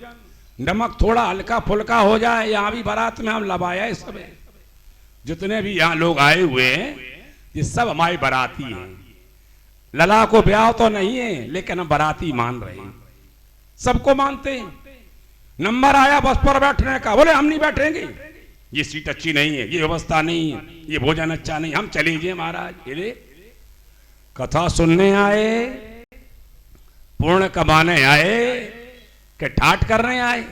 नमक थोड़ा हल्का फुल्का हो जाए, यहाँ भी बारात में हम लबाया है। सब जितने भी यहाँ लोग आए हुए हैं ये सब हमारे बाराती हैं। लला को ब्याह तो नहीं है, लेकिन हम बाराती मान रहे हैं, सबको मानते हैं। नंबर आया बस पर बैठने का, बोले हम नहीं बैठेंगे, ये सीट अच्छी नहीं है, ये व्यवस्था नहीं है, ये भोजन अच्छा नहीं, हम चले जाए महाराज। ये कथा सुनने आए, पूर्ण कमाने आए कि ठाट करने आए?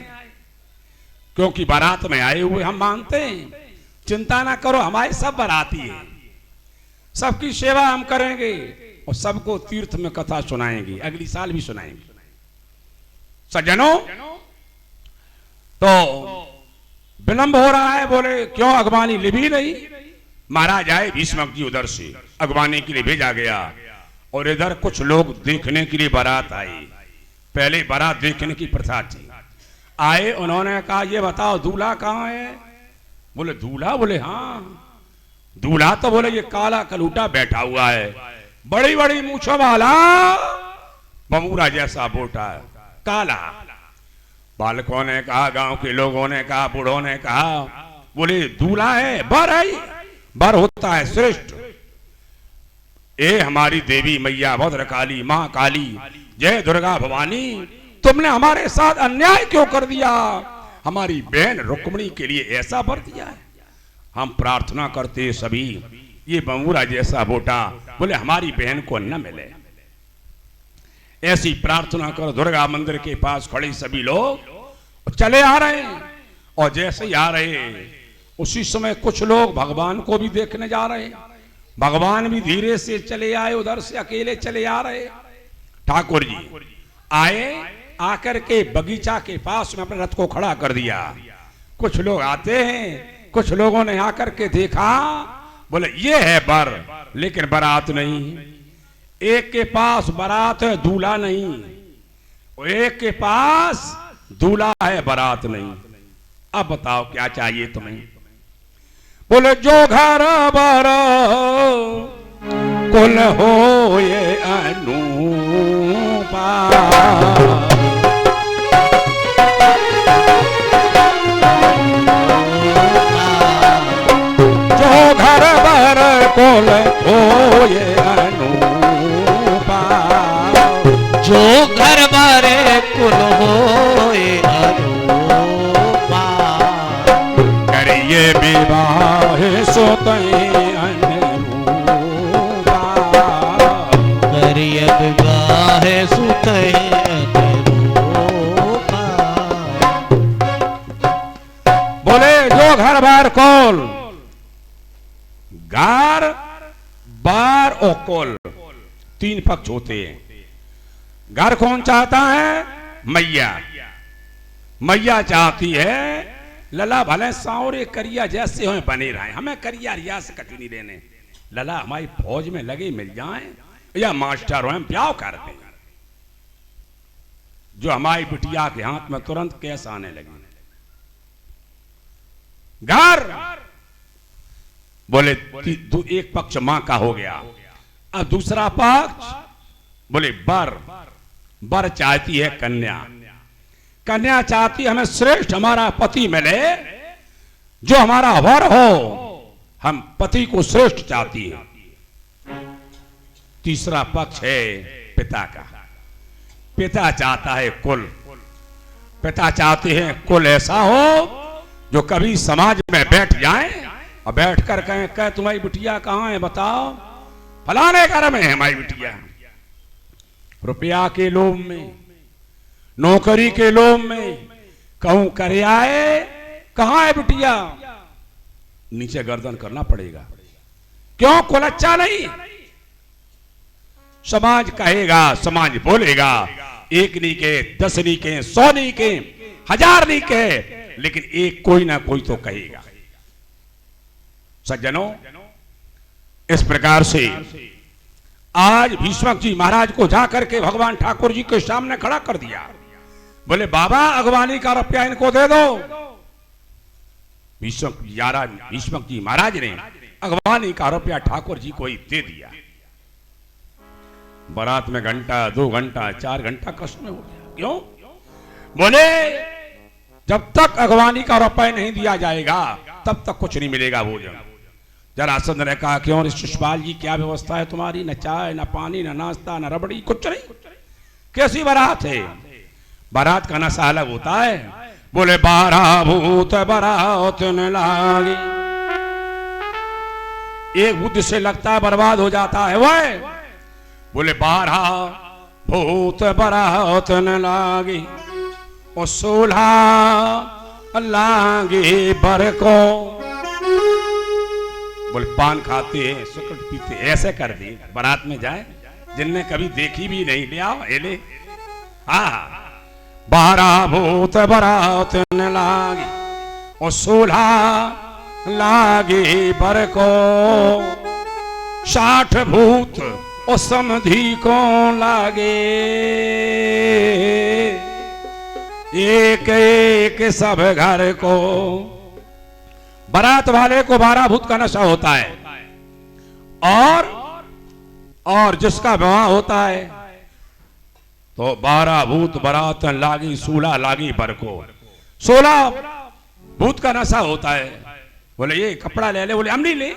क्योंकि बारात में आए हुए हम मानते हैं। चिंता ना करो, हमारे सब बाराती हैं, सबकी सेवा हम करेंगे और सबको तीर्थ में कथा सुनाएंगे, अगली साल भी सुनाएंगे। सज्जनों, तो विलंब हो रहा है। बोले क्यों अगवानी लिभी नहीं? महाराज आए भीष्मक जी, उधर से अगवानी के लिए भेजा गया, और इधर कुछ लोग देखने के लिए बारात आई। पहले बारात देखने की प्रथा थी। आए, उन्होंने कहा ये बताओ दूल्हा कहाँ है? बोले दूल्हा? बोले हाँ दूल्हा तो बोले ये काला कलूटा बैठा हुआ है, बड़ी बड़ी मूछों वाला, बमूरा जैसा बोटा है, काला। बालकों ने कहा, गांव के लोगों ने कहा, बूढ़ों ने कहा, बोले दूल्हा है, बर है, बर होता है श्रेष्ठ। ए हमारी देवी मैया भद्रकाली, माँ काली, जय दुर्गा भवानी, तुमने हमारे साथ अन्याय क्यों कर दिया? हमारी बहन रुक्मिणी के लिए ऐसा वर दिया है। हम प्रार्थना करते सभी, ये बमूरा जैसा बोटा बोले हमारी बहन को न मिले। ऐसी प्रार्थना कर दुर्गा मंदिर के पास खड़े सभी लोग चले आ रहे हैं। और जैसे ही आ रहे हैं उसी समय कुछ लोग भगवान को भी देखने जा रहे हैं। भगवान भी धीरे से चले आए, उधर से अकेले चले आ रहे। ठाकुर जी आए, आकर के बगीचा के पास में अपने रथ को खड़ा कर दिया। कुछ लोग आते हैं, कुछ लोगों ने आकर के देखा, बोले ये है बर, लेकिन बारात नहीं। एक के पास बारात है, दूल्हा नहीं। एक के पास दूल्हा है, बारात नहीं। अब बताओ क्या चाहिए तुम्हें? बोले जो घर बर कुल हो ये अनुपा, जो घर बर कुल हो ये अनुपा, जो घर बारे कुल हो ये अनुपा, करिए विवाह सोते अनुरूपा, करिए विवाह सुते अनुरूपा, घर बार कौल, घर बार और कौल, तीन पक्ष होते हैं। घर कौन चाहता है? मैया। मैया चाहती है लला भले सांवरे करिया जैसे हो बने रहे, हमें करिया रिया से कटी नहीं देने, लला हमारी फौज में लगे मिल जाएं या मास्टर हो, ब्याह कर दें, जो हमारी बिटिया के हाथ में तुरंत केस आने लगे। घर बोले एक पक्ष मां का हो गया, अब दूसरा पक्ष बोले बर चाहती है कन्या। कन्या चाहती हमें श्रेष्ठ हमारा पति मिले, जो हमारा वर हो, हम पति को श्रेष्ठ चाहती है। तीसरा पक्ष है पिता का। पिता चाहता है कुल, पिता चाहते हैं कुल ऐसा हो जो कभी समाज में बैठ जाए और बैठकर कहें तुम्हारी बिटिया कहां है, बताओ, फलाने घर में है हमारी बिटिया। रुपया के लोभ में, नौकरी के लोभ में कहूं करे आए, कहां है बिटिया, नीचे गर्दन करना पड़ेगा। क्यों? कुल अच्छा नहीं। समाज कहेगा, समाज बोलेगा, एक नहीं के, 10 नहीं के, 100 नहीं के, 1000 नहीं के, लेकिन एक कोई ना कोई तो कहेगा। सज्जनों, इस प्रकार से आज भीष्मक जी महाराज को जाकर के भगवान ठाकुर जी के सामने खड़ा कर दिया। बोले बाबा अगवानी का रुपया इनको दे दो। भीष्मक जी महाराज ने अगवानी का रुपया ठाकुर जी को ही दे दिया। बारात में घंटा, 2 घंटा, 4 घंटा कष्ट में हो गया। क्यों? बोले जब तक अगवानी का रुपया नहीं दिया जाएगा तब तक कुछ नहीं मिलेगा भोजन। जरासंध ने कहा क्यों शिशुपाल जी, क्या व्यवस्था है तुम्हारी? न चाय, न पानी, न नाश्ता, न रबड़ी, कुछ नहीं। कैसी बारात है? बारात का नशा अलग होता है। बोले 12 भूत बारात न लागी, एक बुद्ध से लगता है बर्बाद हो जाता है वह। बोले 12 भूत बारात न लागी और 16 लागे बर को। बोले पान खाते हैं, सुकट पीते, ऐसे कर दी बारात में जाए जिनने कभी देखी भी नहीं, ले आओ ले। हाँ, 12 भूत बारात न लागी और 16 लागे बर को, 60 भूत और समधी को लागे, एक एक सब घर को। बारात वाले को 12 भूत का नशा होता है, और जिसका विवाह होता है तो 12 भूत बारात लागी, 16 लागी बर को, 16 भूत का नशा होता है। बोले ये कपड़ा ले ले, बोले हम नहीं ले,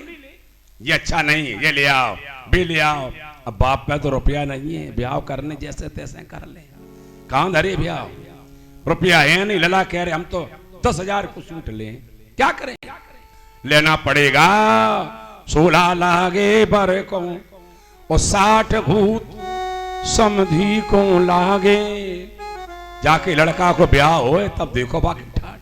ये अच्छा नहीं, ये ले आओ, भी ले आओ। अब बाप पे तो रुपया नहीं है, ब्याह करने जैसे तैसे कर ले, कहां धरे ब्याह, रुपया है नहीं। लला कह रहे हम तो 10,000 को सूट ले, क्या करें? लेना पड़ेगा। 16 लागे बर को और 60 भूत समधी को लागे। जाके लड़का को ब्याह होए तब देखो बाकी ठाट।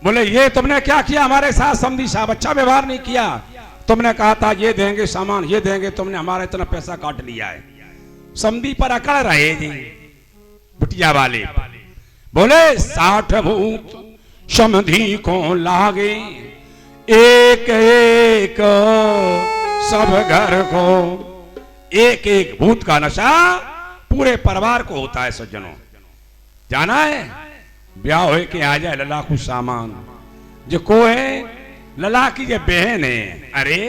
बोले ये तुमने क्या किया हमारे साथ समधी साहब, अच्छा व्यवहार नहीं किया। तुमने कहा था ये देंगे सामान, ये देंगे, तुमने हमारा इतना पैसा काट लिया है। समधी पर अकड़ रहे जी बिटिया वाले। बोले 60 भूत समधी को लागे, एक एक सब घर को। एक एक भूत का नशा पूरे परिवार को होता है। सज्जनों, जाना है ब्याह हो के आ जाए लला कुछ सामान, जो को है लला की जो बहन है, अरे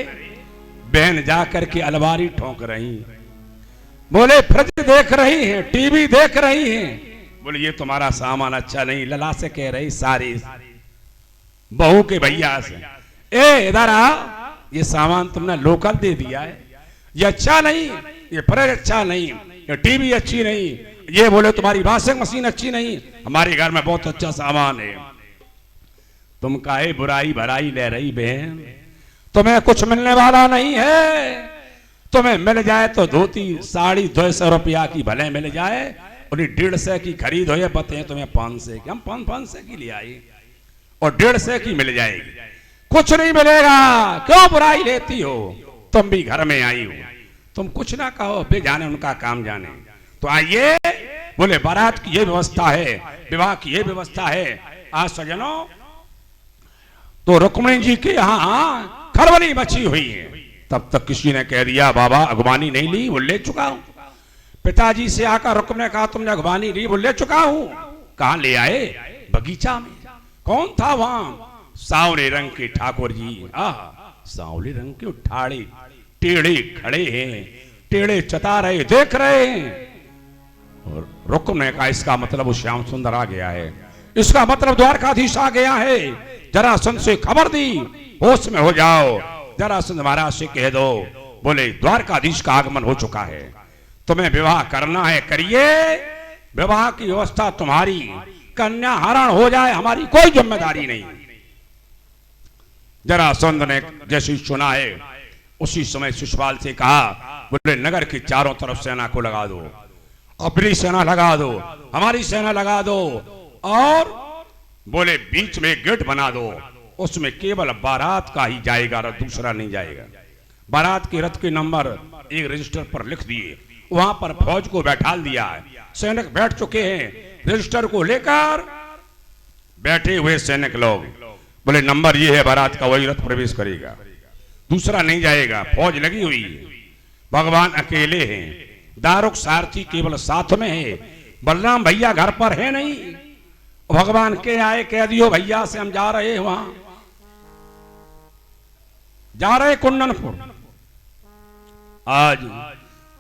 बहन जाकर के अलमारी ठोक रही, बोले फ्रिज देख रही है, टीवी देख रही है। बोले ये तुम्हारा सामान अच्छा नहीं। लला से कह रही सारी बहू के भैया से, ए इधर आ, ये सामान तुमने लोकल दे दिया है, ये अच्छा नहीं, ये फ्रिज अच्छा नहीं, ये टीवी अच्छी नहीं, ये बोले तुम्हारी वॉशिंग मशीन अच्छी नहीं, हमारे घर में बहुत अच्छा सामान है। तुम काहे बुराई भराई ले रही बहन, तुम्हें कुछ मिलने वाला नहीं है। तुम्हें मिल जाए तो धोती साड़ी 200 रुपया की भले मिल जाए, उन्हें 150 की खरीद हो या बताए तुम्हें 500 की, हम 500 की ले आए और 150 की मिल जाएगी। कुछ नहीं मिलेगा, क्यों बुराई लेती हो, तुम भी घर में आई हो, तुम कुछ ना कहो, बे जाने उनका काम जाने। तो आइए, बोले बारात की ये व्यवस्था है, विवाह की ये व्यवस्था है। आज सजनों तो रुक्मिणी जी के यहाँ खरबली मची हुई है। तब तक किसी ने कह दिया बाबा अगवानी नहीं ली, वो ले चुका हूं। पिताजी से आकर रुक्म ने कहा तुमने अगवानी ली, वो ले चुका हूं। कहां ले आए? बगीचा में। कौन था वहां? सांवले रंग के ठाकुर जी। सांवले रंग के ठाड़े टेढ़े खड़े हैं, टेढ़े चता रहे देख रहे हैं। और रुक्म ने कहा इसका मतलब वो श्याम सुंदर आ गया है, इसका मतलब द्वारकाधीश आ गया है। जरासंध से खबर दी, होश में हो जाओ। जरासंध महाराज से कह दो, बोले द्वारकाधीश का आगमन हो चुका है, तुम्हें विवाह करना है करिए, विवाह की व्यवस्था तुम्हारी, कन्या हरण हो जाए हमारी कोई जिम्मेदारी नहीं। जरासंध ने जैसे सुना है उसी समय शिशुपाल से कहा, बोले नगर की चारों तरफ सेना को लगा दो, अपनी सेना लगा दो, हमारी सेना लगा दो, और बोले बीच में गेट बना दो, उसमें केवल बारात का ही जाएगा, रथ दूसरा नहीं जाएगा। बारात के रथ के नंबर एक रजिस्टर पर लिख दिए, वहां पर फौज को बैठा दिया है, सैनिक बैठ चुके हैं। रजिस्टर को लेकर बैठे हुए सैनिक लोग, बोले नंबर ये है बारात का, वही रथ प्रवेश करेगा, दूसरा नहीं जाएगा। फौज लगी हुई है, भगवान अकेले हैं, दारुक सारथी केवल साथ में है, बलराम भैया घर पर है नहीं। भगवान के आए, कह दियो भैया से हम जा रहे हैं, वहां जा रहे कुंदनपुर। आज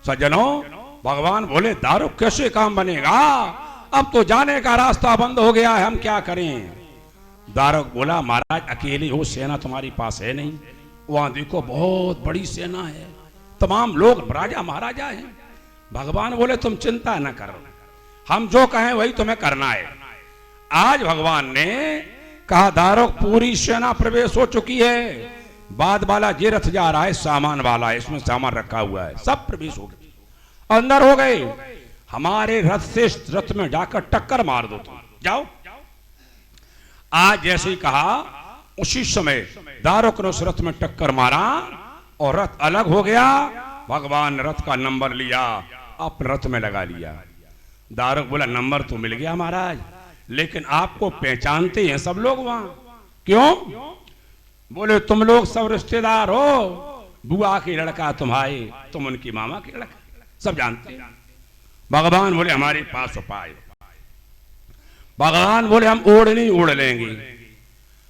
सज्जनों भगवान बोले दारुक कैसे काम बनेगा, अब तो जाने का रास्ता बंद हो गया है, हम क्या करें। दारुक बोला महाराज अकेले हो, सेना तुम्हारे पास है नहीं, वहां देखो बहुत बड़ी सेना है, तमाम लोग राजा महाराजा हैं। भगवान बोले तुम चिंता न करो, हम जो कहें वही तुम्हें करना है। आज भगवान ने कहा दारुक पूरी सेना प्रवेश हो चुकी है, बाद वाला ये रथ जा रहा है सामान वाला है, इसमें सामान रखा हुआ है, सब प्रवेश हो गए, अंदर हो गए। हमारे रथ से रथ में जाकर टक्कर मार दो, तुम जाओ। आज जैसे ही कहा उसी समय दारुक ने उस रथ में टक्कर मारा और रथ अलग हो गया। भगवान ने रथ का नंबर लिया, अपने रथ में लगा लिया। दारुक बोला नंबर तो मिल गया महाराज, लेकिन आपको पहचानते हैं सब लोग वहां, क्यों? बोले तुम लोग सब रिश्तेदार हो, बुआ की लड़का तुम्हारे, तुम उनकी मामा की लड़का, सब जानते हैं। भगवान बोले हमारे पास उपाय। भगवान बोले हम ओढ़नी ओढ़ लेंगे,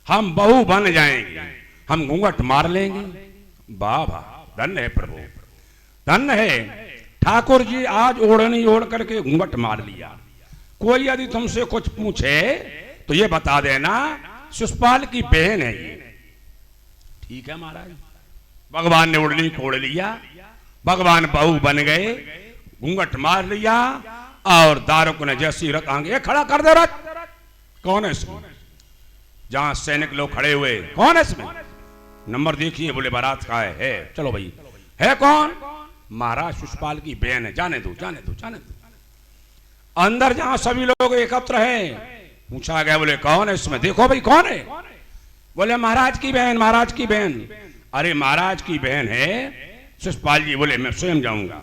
हम बहू बन जाएंगे, हम घूंघट मार लेंगे। बाबा धन्य है प्रभु, धन्य है। ठाकुर जी आज ओढ़नी ओढ़ करके घूंघट मार लिया। कोई यदि तुमसे कुछ पूछे तो ये बता देना शिशुपाल की बहन है ये, ठीक है महाराज। भगवान ने ओढ़नी ओढ़ लिया, भगवान बहू बन गए, घूंघट मार लिया, और दारुक ने जैसी रथ आगे खड़ा कर दे रथ। कौन है इसमें? जहां सैनिक लोग खड़े हुए, कौन है इसमें? नंबर देखिए, बोले बारात का है। चलो भाई, है कौन? महाराज शिशुपाल की बहन है, जाने दो जाने दो जाने दो। अंदर जहां सभी लोग एकत्र हैं, पूछा गया, बोले कौन है इसमें? देखो भाई कौन है? बोले महाराज की बहन, महाराज की बहन। अरे महाराज की बहन है। शिशुपाल जी बोले मैं स्वयं जाऊंगा,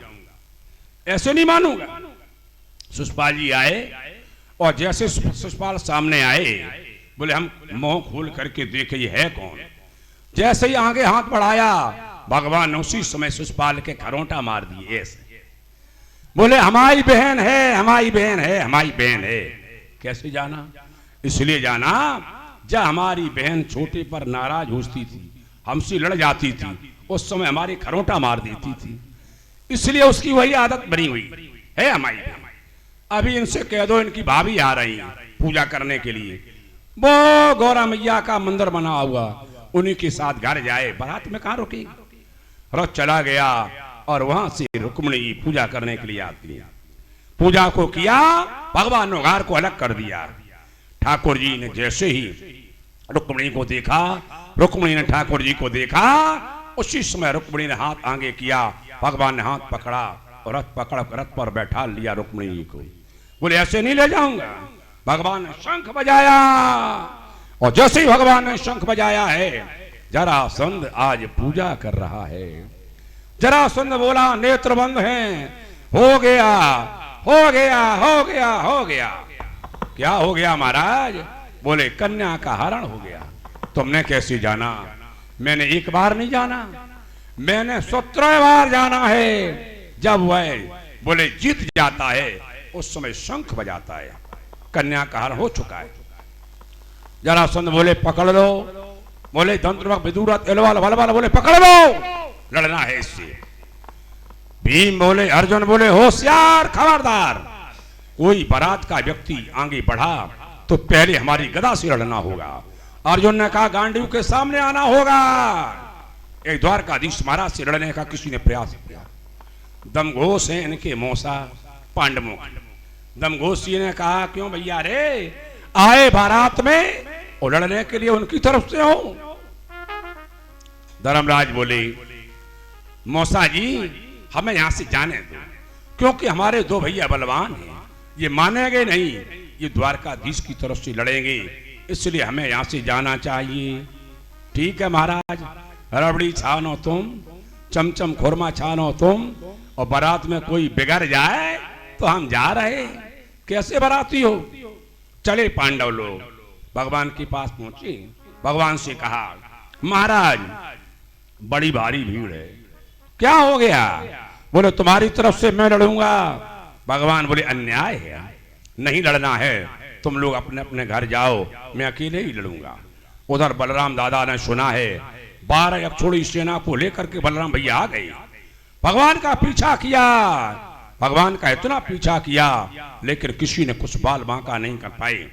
ऐसे नहीं मानूंगा। शिशुपाल जी आए, और जैसे शिशुपाल सामने आए, बोले हम मुंह खोल करके देखे ये है कौन। जैसे ही आगे हाथ बढ़ाया, भगवान ने उसी समय शिशुपाल के खरोंटा मार दिए ऐसे। बोले हमारी बहन है, हमारी बहन है, हमारी बहन है। कैसे जाना? इसलिए जाना जब हमारी बहन छोटे पर नाराज होती थी, हमसे लड़ जाती थी, उस समय हमारी खरोंटा मार देती थी, इसलिए उसकी वही आदत बनी हुई है हमारी बहन। अभी इनसे कह दो इनकी भाभी आ रही है पूजा करने के लिए, वो गौरा मैया का मंदिर बना हुआ, उन्हीं के साथ घर जाए, बारात में कहां रुकेगी। रथ चला गया और वहां से रुक्मिणी पूजा करने के लिए आती है। पूजा को किया, भगवान ने घर को अलग कर दिया। ठाकुर जी ने जैसे ही रुक्मिणी को देखा, रुक्मिणी ने ठाकुर जी को देखा, उसी समय रुक्मिणी ने हाथ आगे किया, भगवान ने हाथ पकड़ा और रथ पकड़ रथ पर बैठा लिया रुक्मिणी जी को। बोले ऐसे नहीं ले जाऊंगा। भगवान ने शंख बजाया और जैसे ही भगवान ने शंख बजाया है, जरासंध आज पूजा कर रहा है। जरासंध बोला नेत्र बंद हैं, हो गया हो गया हो गया हो गया। क्या हो गया महाराज? बोले कन्या का हरण हो गया। तुमने कैसे जाना? मैंने एक बार नहीं जाना, मैंने 17 बार जाना है। जब वह बोले जीत जाता है उस समय शंख बजाता है। कन्या का हरण हो चुका है। जरासंध बोले पकड़ लो। बोले दंत्रवत विदुरथ एलवाल बलवाल बोले पकड़ लो, लड़ना है इससे। भीम बोले, अर्जुन बोले होशियार खबरदार, कोई बारात का व्यक्ति आगे बढ़ा तो पहले हमारी गदा से लड़ना होगा। अर्जुन ने कहा गांडीव के सामने आना होगा। एक द्वारकाधीश महाराज से लड़ने का किसी ने प्रयास किया। दमघोष है इनके मौसा पांडवों की। दमघोष जी ने कहा क्यों भैया रे, आए बारात में और लड़ने के लिए उनकी तरफ से हो। धर्मराज बोले मौसा जी हमें यहां से जाने दो, क्योंकि हमारे दो भैया बलवान हैं, ये मानेंगे नहीं, ये द्वारकाधीश की तरफ से लड़ेंगे, इसलिए हमें यहां से जाना चाहिए। ठीक है महाराज, रबड़ी छानो तुम, चमचम खुरमा छानो तुम, और बारात में कोई बिगड़ जाए तो हम जा रहे। कैसे बाराती हो? चले पांडव लोग भगवान के पास पहुंचे। भगवान से कहा महाराज बड़ी भारी भीड़ है, क्या हो गया? बोले तुम्हारी तरफ से मैं लड़ूंगा। भगवान बोले अन्याय है, नहीं लड़ना है, तुम लोग अपने अपने घर जाओ, मैं अकेले ही लड़ूंगा। उधर बलराम दादा ने सुना है 12 अक्षोणी सेना को लेकर के बलराम भैया आ गए। भगवान का पीछा किया, भगवान का इतना पीछा किया, लेकिन किसी ने कुछ बाल बांका नहीं कर पाए।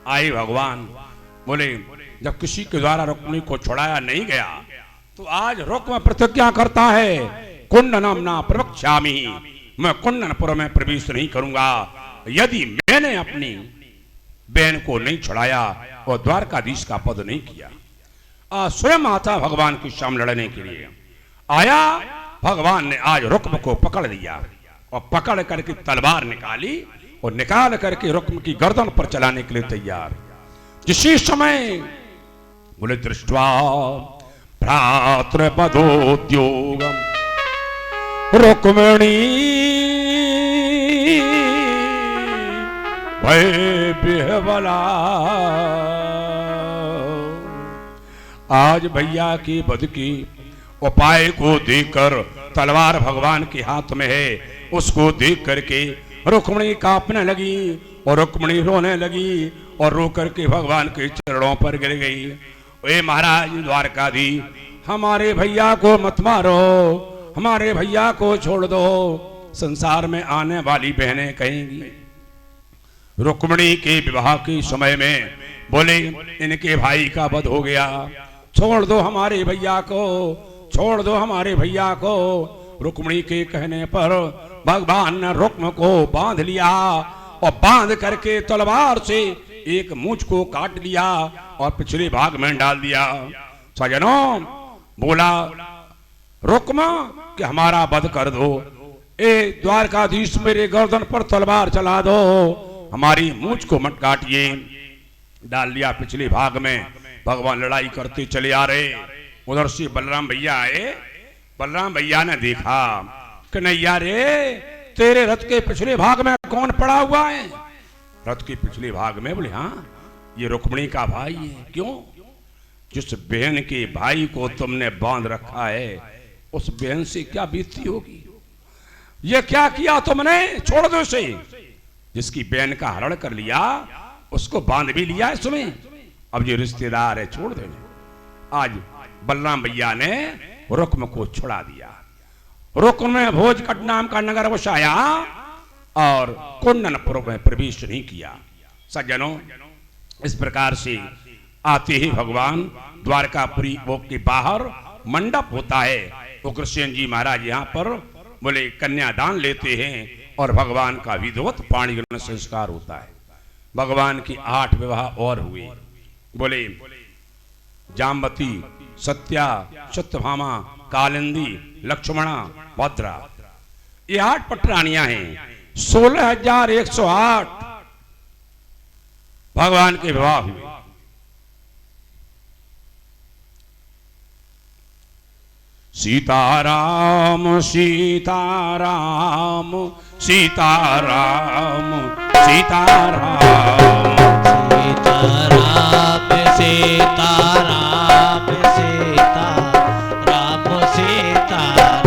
आए भगवान बोले जब किसी के द्वारा रुक्मिणी को छुड़ाया नहीं गया तो आज रुक्म प्रतिज्ञा करता है कुंड नामना प्रवक्ष्यामि, मैं कुंडनपुर में प्रवेश नहीं करूंगा यदि मैंने अपनी बहन को नहीं छुड़ाया और द्वारकाधीश का पद नहीं किया। स्वयं आता भगवान के सामने लड़ने के लिए आया। भगवान ने आज रुक्म को पकड़ लिया और पकड़ करके तलवार निकाली और निकाल करके रुक्म की गर्दन पर चलाने के लिए तैयार। जिसी समय बोले दृष्ट्वा भ्रातृपदोद्योगम रुक्मिणी भय बिहवला। आज भैया की बद की उपाय को देखकर, तलवार भगवान के हाथ में है, उसको देख करके रुक्मिणी कांपने लगी और रुक्मिणी रोने लगी और रो करके भगवान के चरणों पर गिर गई। ए महाराज द्वारकाधीश, हमारे भैया को मत मारो, हमारे भैया को छोड़ दो, संसार में आने वाली बहनें कहेंगी। रुक्मिणी के विवाह के समय में बोले इनके भाई का वध हो गया, छोड़ दो हमारे भैया को, छोड़ दो हमारे भैया को। रुक्मिणी के कहने पर भगवान ने रुक्म को बांध लिया और बांध करके तलवार से एक मूंछ को काट लिया और पिछले भाग में डाल दिया। सजनों बोला रुक्म कि हमारा वध कर दो, ए द्वारकाधीश मेरे गर्दन पर तलवार चला दो, हमारी मूंछ को मत काटिए। डाल लिया पिछले भाग में। भगवान लड़ाई करते चले आ रहे। उधर से बलराम भैया आए। बलराम भैया ने देखा कि नैया रे तेरे रथ के पिछले भाग में कौन पड़ा हुआ है? रथ के पिछले भाग में? बोले हाँ ये रुक्मिणी का भाई है। क्यों? जिस बहन के भाई को तुमने बांध रखा है उस बहन से क्या बीतती होगी? ये क्या किया तुमने? छोड़ दो इसे। जिसकी बहन का हरण कर लिया उसको बांध भी लिया है तुम्हें, अब ये रिश्तेदार है छोड़ दे। आज बलराम भैया ने रुक्म को छुड़ा दिया। रुक्म में भोजकट नाम का नगर बसाया और कुंडनपुर में प्रवेश नहीं किया। सज्जनों इस प्रकार से आते ही भगवान द्वारकापुरी वो के बाहर मंडप होता है, उग्रसेन जी महाराज यहाँ पर बोले कन्यादान लेते हैं और भगवान का विधिवत पाणिग्रहण संस्कार होता है। भगवान की 8 विवाह और हुए। बोले जामवती, सत्या, सत्यभामा, कालिंदी, लक्ष्मणा, भद्रा, ये 8 पटरानियां हैं। 16,108 भगवान के विवाह हुए। सीताराम सीताराम सीताराम सीताराम सीताराम सीताराम सीताराम सीताराम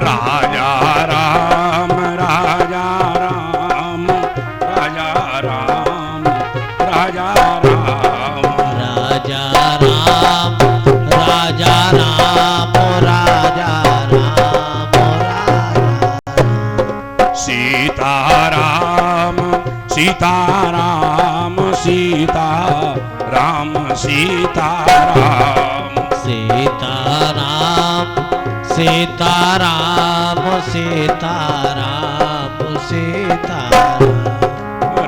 राजा राम राजा राम राजा राम राजा राम राजा राम राजा राम राजा राम सीताराम सीताराम सीताराम सीताराम सीताराम सीताराम सीताराम सीताराम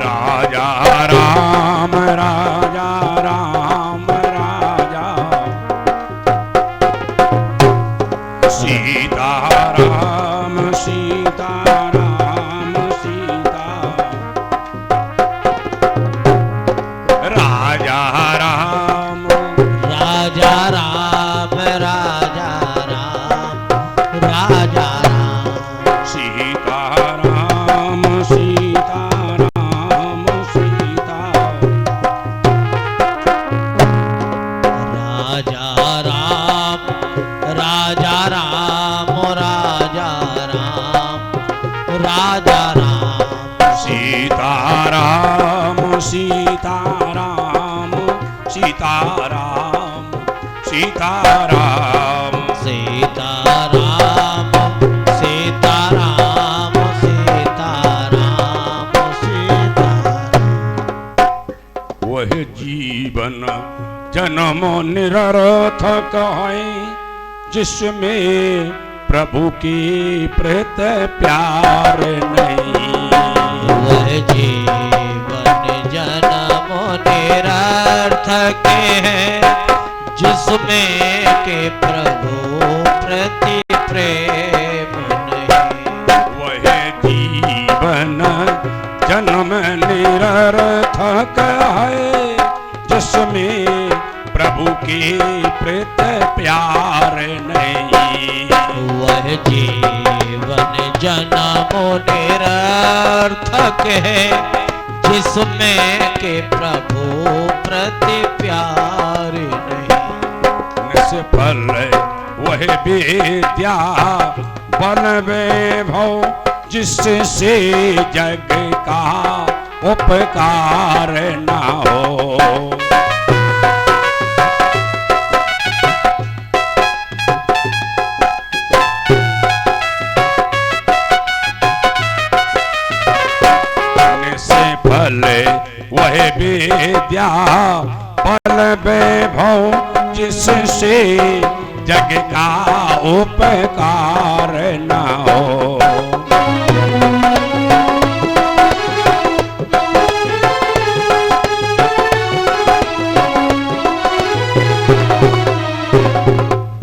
राजा राम राजा राम राजा सीताराम सीताराम सीता राजा राम राजा राम राजा राम राजा राम सीताराम सीताराम सीता राजा राम राजा राम राजा राम राजा राम सीताराम सीताराम सीताराम सीताराम सीताराम सीताराम सीताराम सीताराम वह जीवन जन्म निरर्थक है जिसमें प्रभु की प्रीत प्यार नहीं। वह जीवन जन्म निरर्थक है जिसमें के प्रभु प्रति प्रेम नहीं। वह जीवन जन्म निरर्थक है जिसमें प्रभु की प्रीत प्यार नहीं। वह जीवन जन्म निरर्थक है जिसमें के प्रभु प्रति प्यार नहीं। निष्फल वह विद्या बल वैभव जिससे जग का उपकार न हो। निष्फल वह विद्या बल वैभव जिससे जग का उपकार न हो।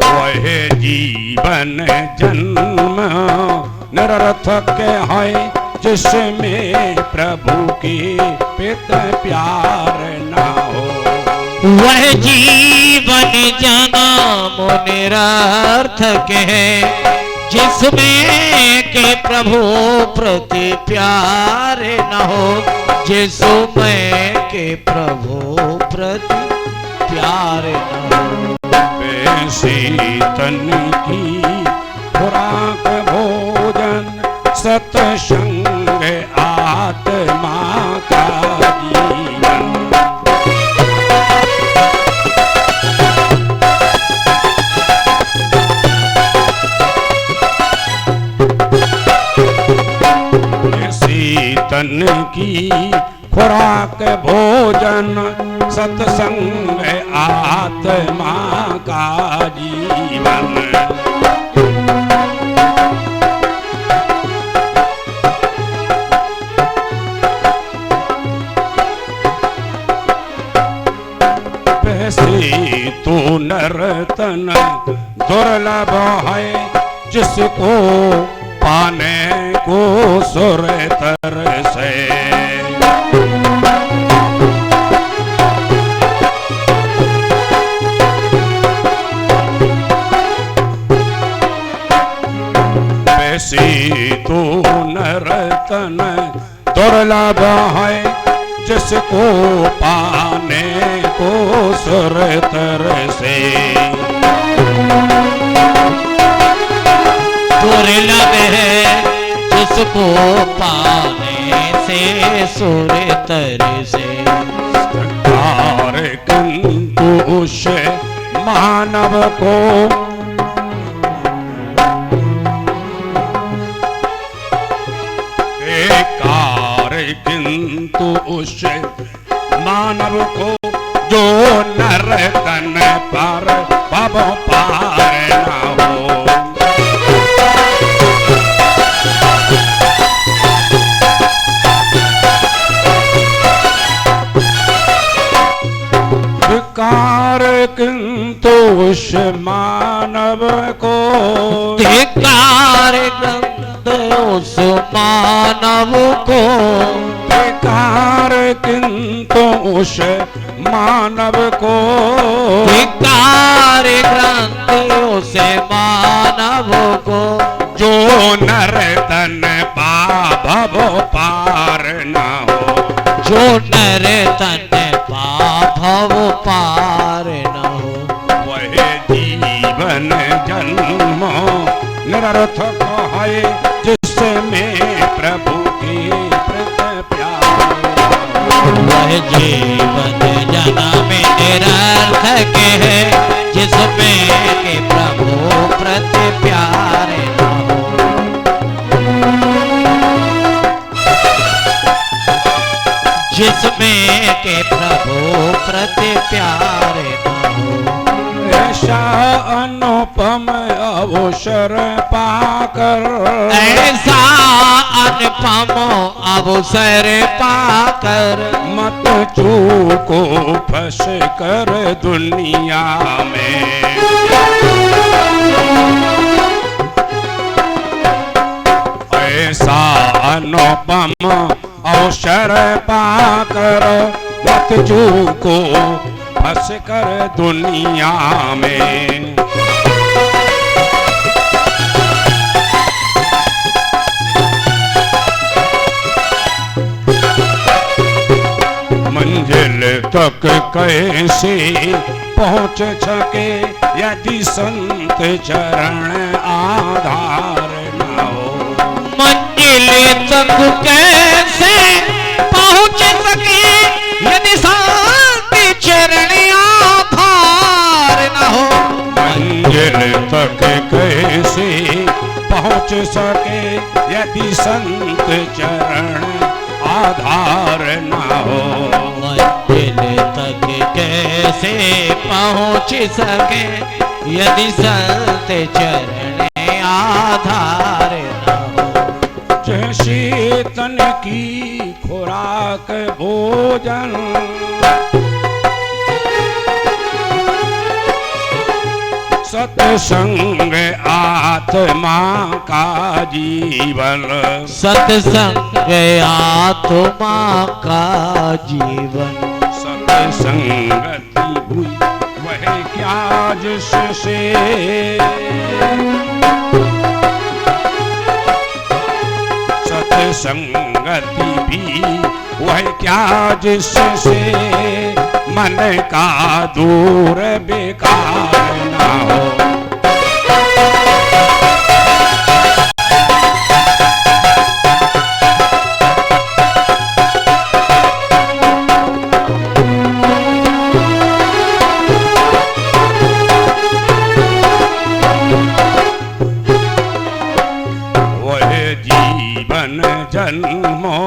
वह जीवन जन्म निरर्थक है जिसमें प्रभु की प्रीत प्यार न हो। वह जीवन जन्म निरर्थक है जिसमें के प्रभु प्रति प्यार न हो। जिसमें के प्रभु प्रति प्यार न हो। शीतन की खुराक भोजन सत्संग आत्मा का जीवन। शीतन की खुराक भोजन सत्संग आत्मा का जीवन। तो नर्तन दुर्लभ है जिसको पाने को सुर तरसे। ऐसी तो नरतन दुर्लभ है, जिसको पाने को सुर तरसे। दुर्लभ है जिसको पाने से सुर तरसे। किंतु उस मानव को किंतु उस मानव को जो नर तन पर भव पार न हो। धिक्कार किंतु उस मानव को, धिक्कार उस मानव को, धिक्कार किंतु उस मानव को, धिक्कार ग्रंथ उस मानव को, जो नर तन भव पार न हो। जो नर तन भव पार न हो। वह जीवन जन्म निरर्थक है, जिसमें प्रभु की प्रति प्यार। वह जीवन जन्म निरर्थक है, जिसमें के प्रभु प्रति प्यार न हो। जिसमें के प्रभु प्रति प्यार न हो। ऐसा अनुपम अवसर पाकर, ऐसा अनुपम अवसर पाकर, मत चूको फंस कर दुनिया में। ऐसा अनुपम अवसर पाकर, मत चूको फंस कर दुनिया में। मंजिल तक कैसे पहुँच सके, यदि संत चरण आधार न हो। मंजिल तक कैसे पहुँच सके, यदि संत चरण आधार न हो। मंजिल तक कैसे पहुँच सके, यदि संत चरण आधार न हो। मंजिल तक कैसे पहुँच सके, यदि संत चरण आधार न हो। जैसे तन की खुराक भोजन, सत्संग आत्मा का जीवन। सत्संग आत्मा का जीवन। सत्संगति हुई वह क्या जिससे, सत्संगति भी वह क्या जिससे, मन का दूर बेकार ना हो। जन्मो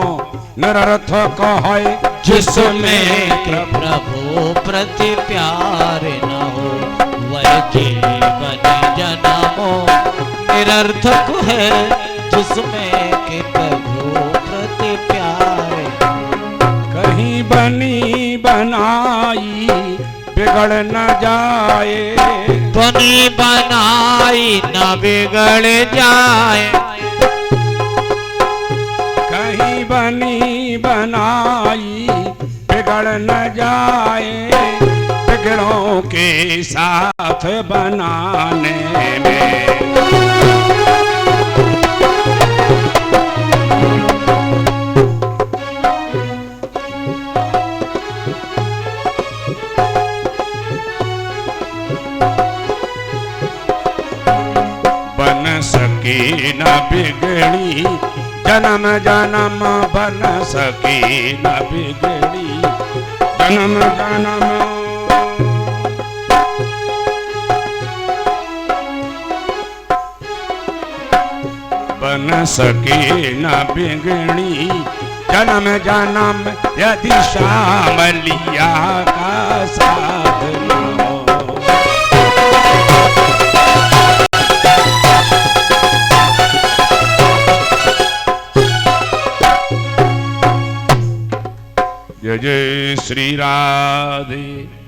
निरर्थक है, जिसमें के प्रभु प्रति प्यार न हो। वह जीवन जन्मो निरर्थक है, जिसमें के प्रभु प्रति प्यार। कहीं बनी बनाई बिगड़ न जाए, बनी बनाई न बिगड़ जाए। बनी बनाई बिगड़ न जाए बिगड़ों के साथ बनाने में। बन सकी न बिगड़ी जन्म जन्म बन सकी न बिगड़ी जन्म जन्म। बन सकी न बिगड़ी जन्म जन्म यदि श्यामलिया का साथ न हो। जय जय श्री राधे।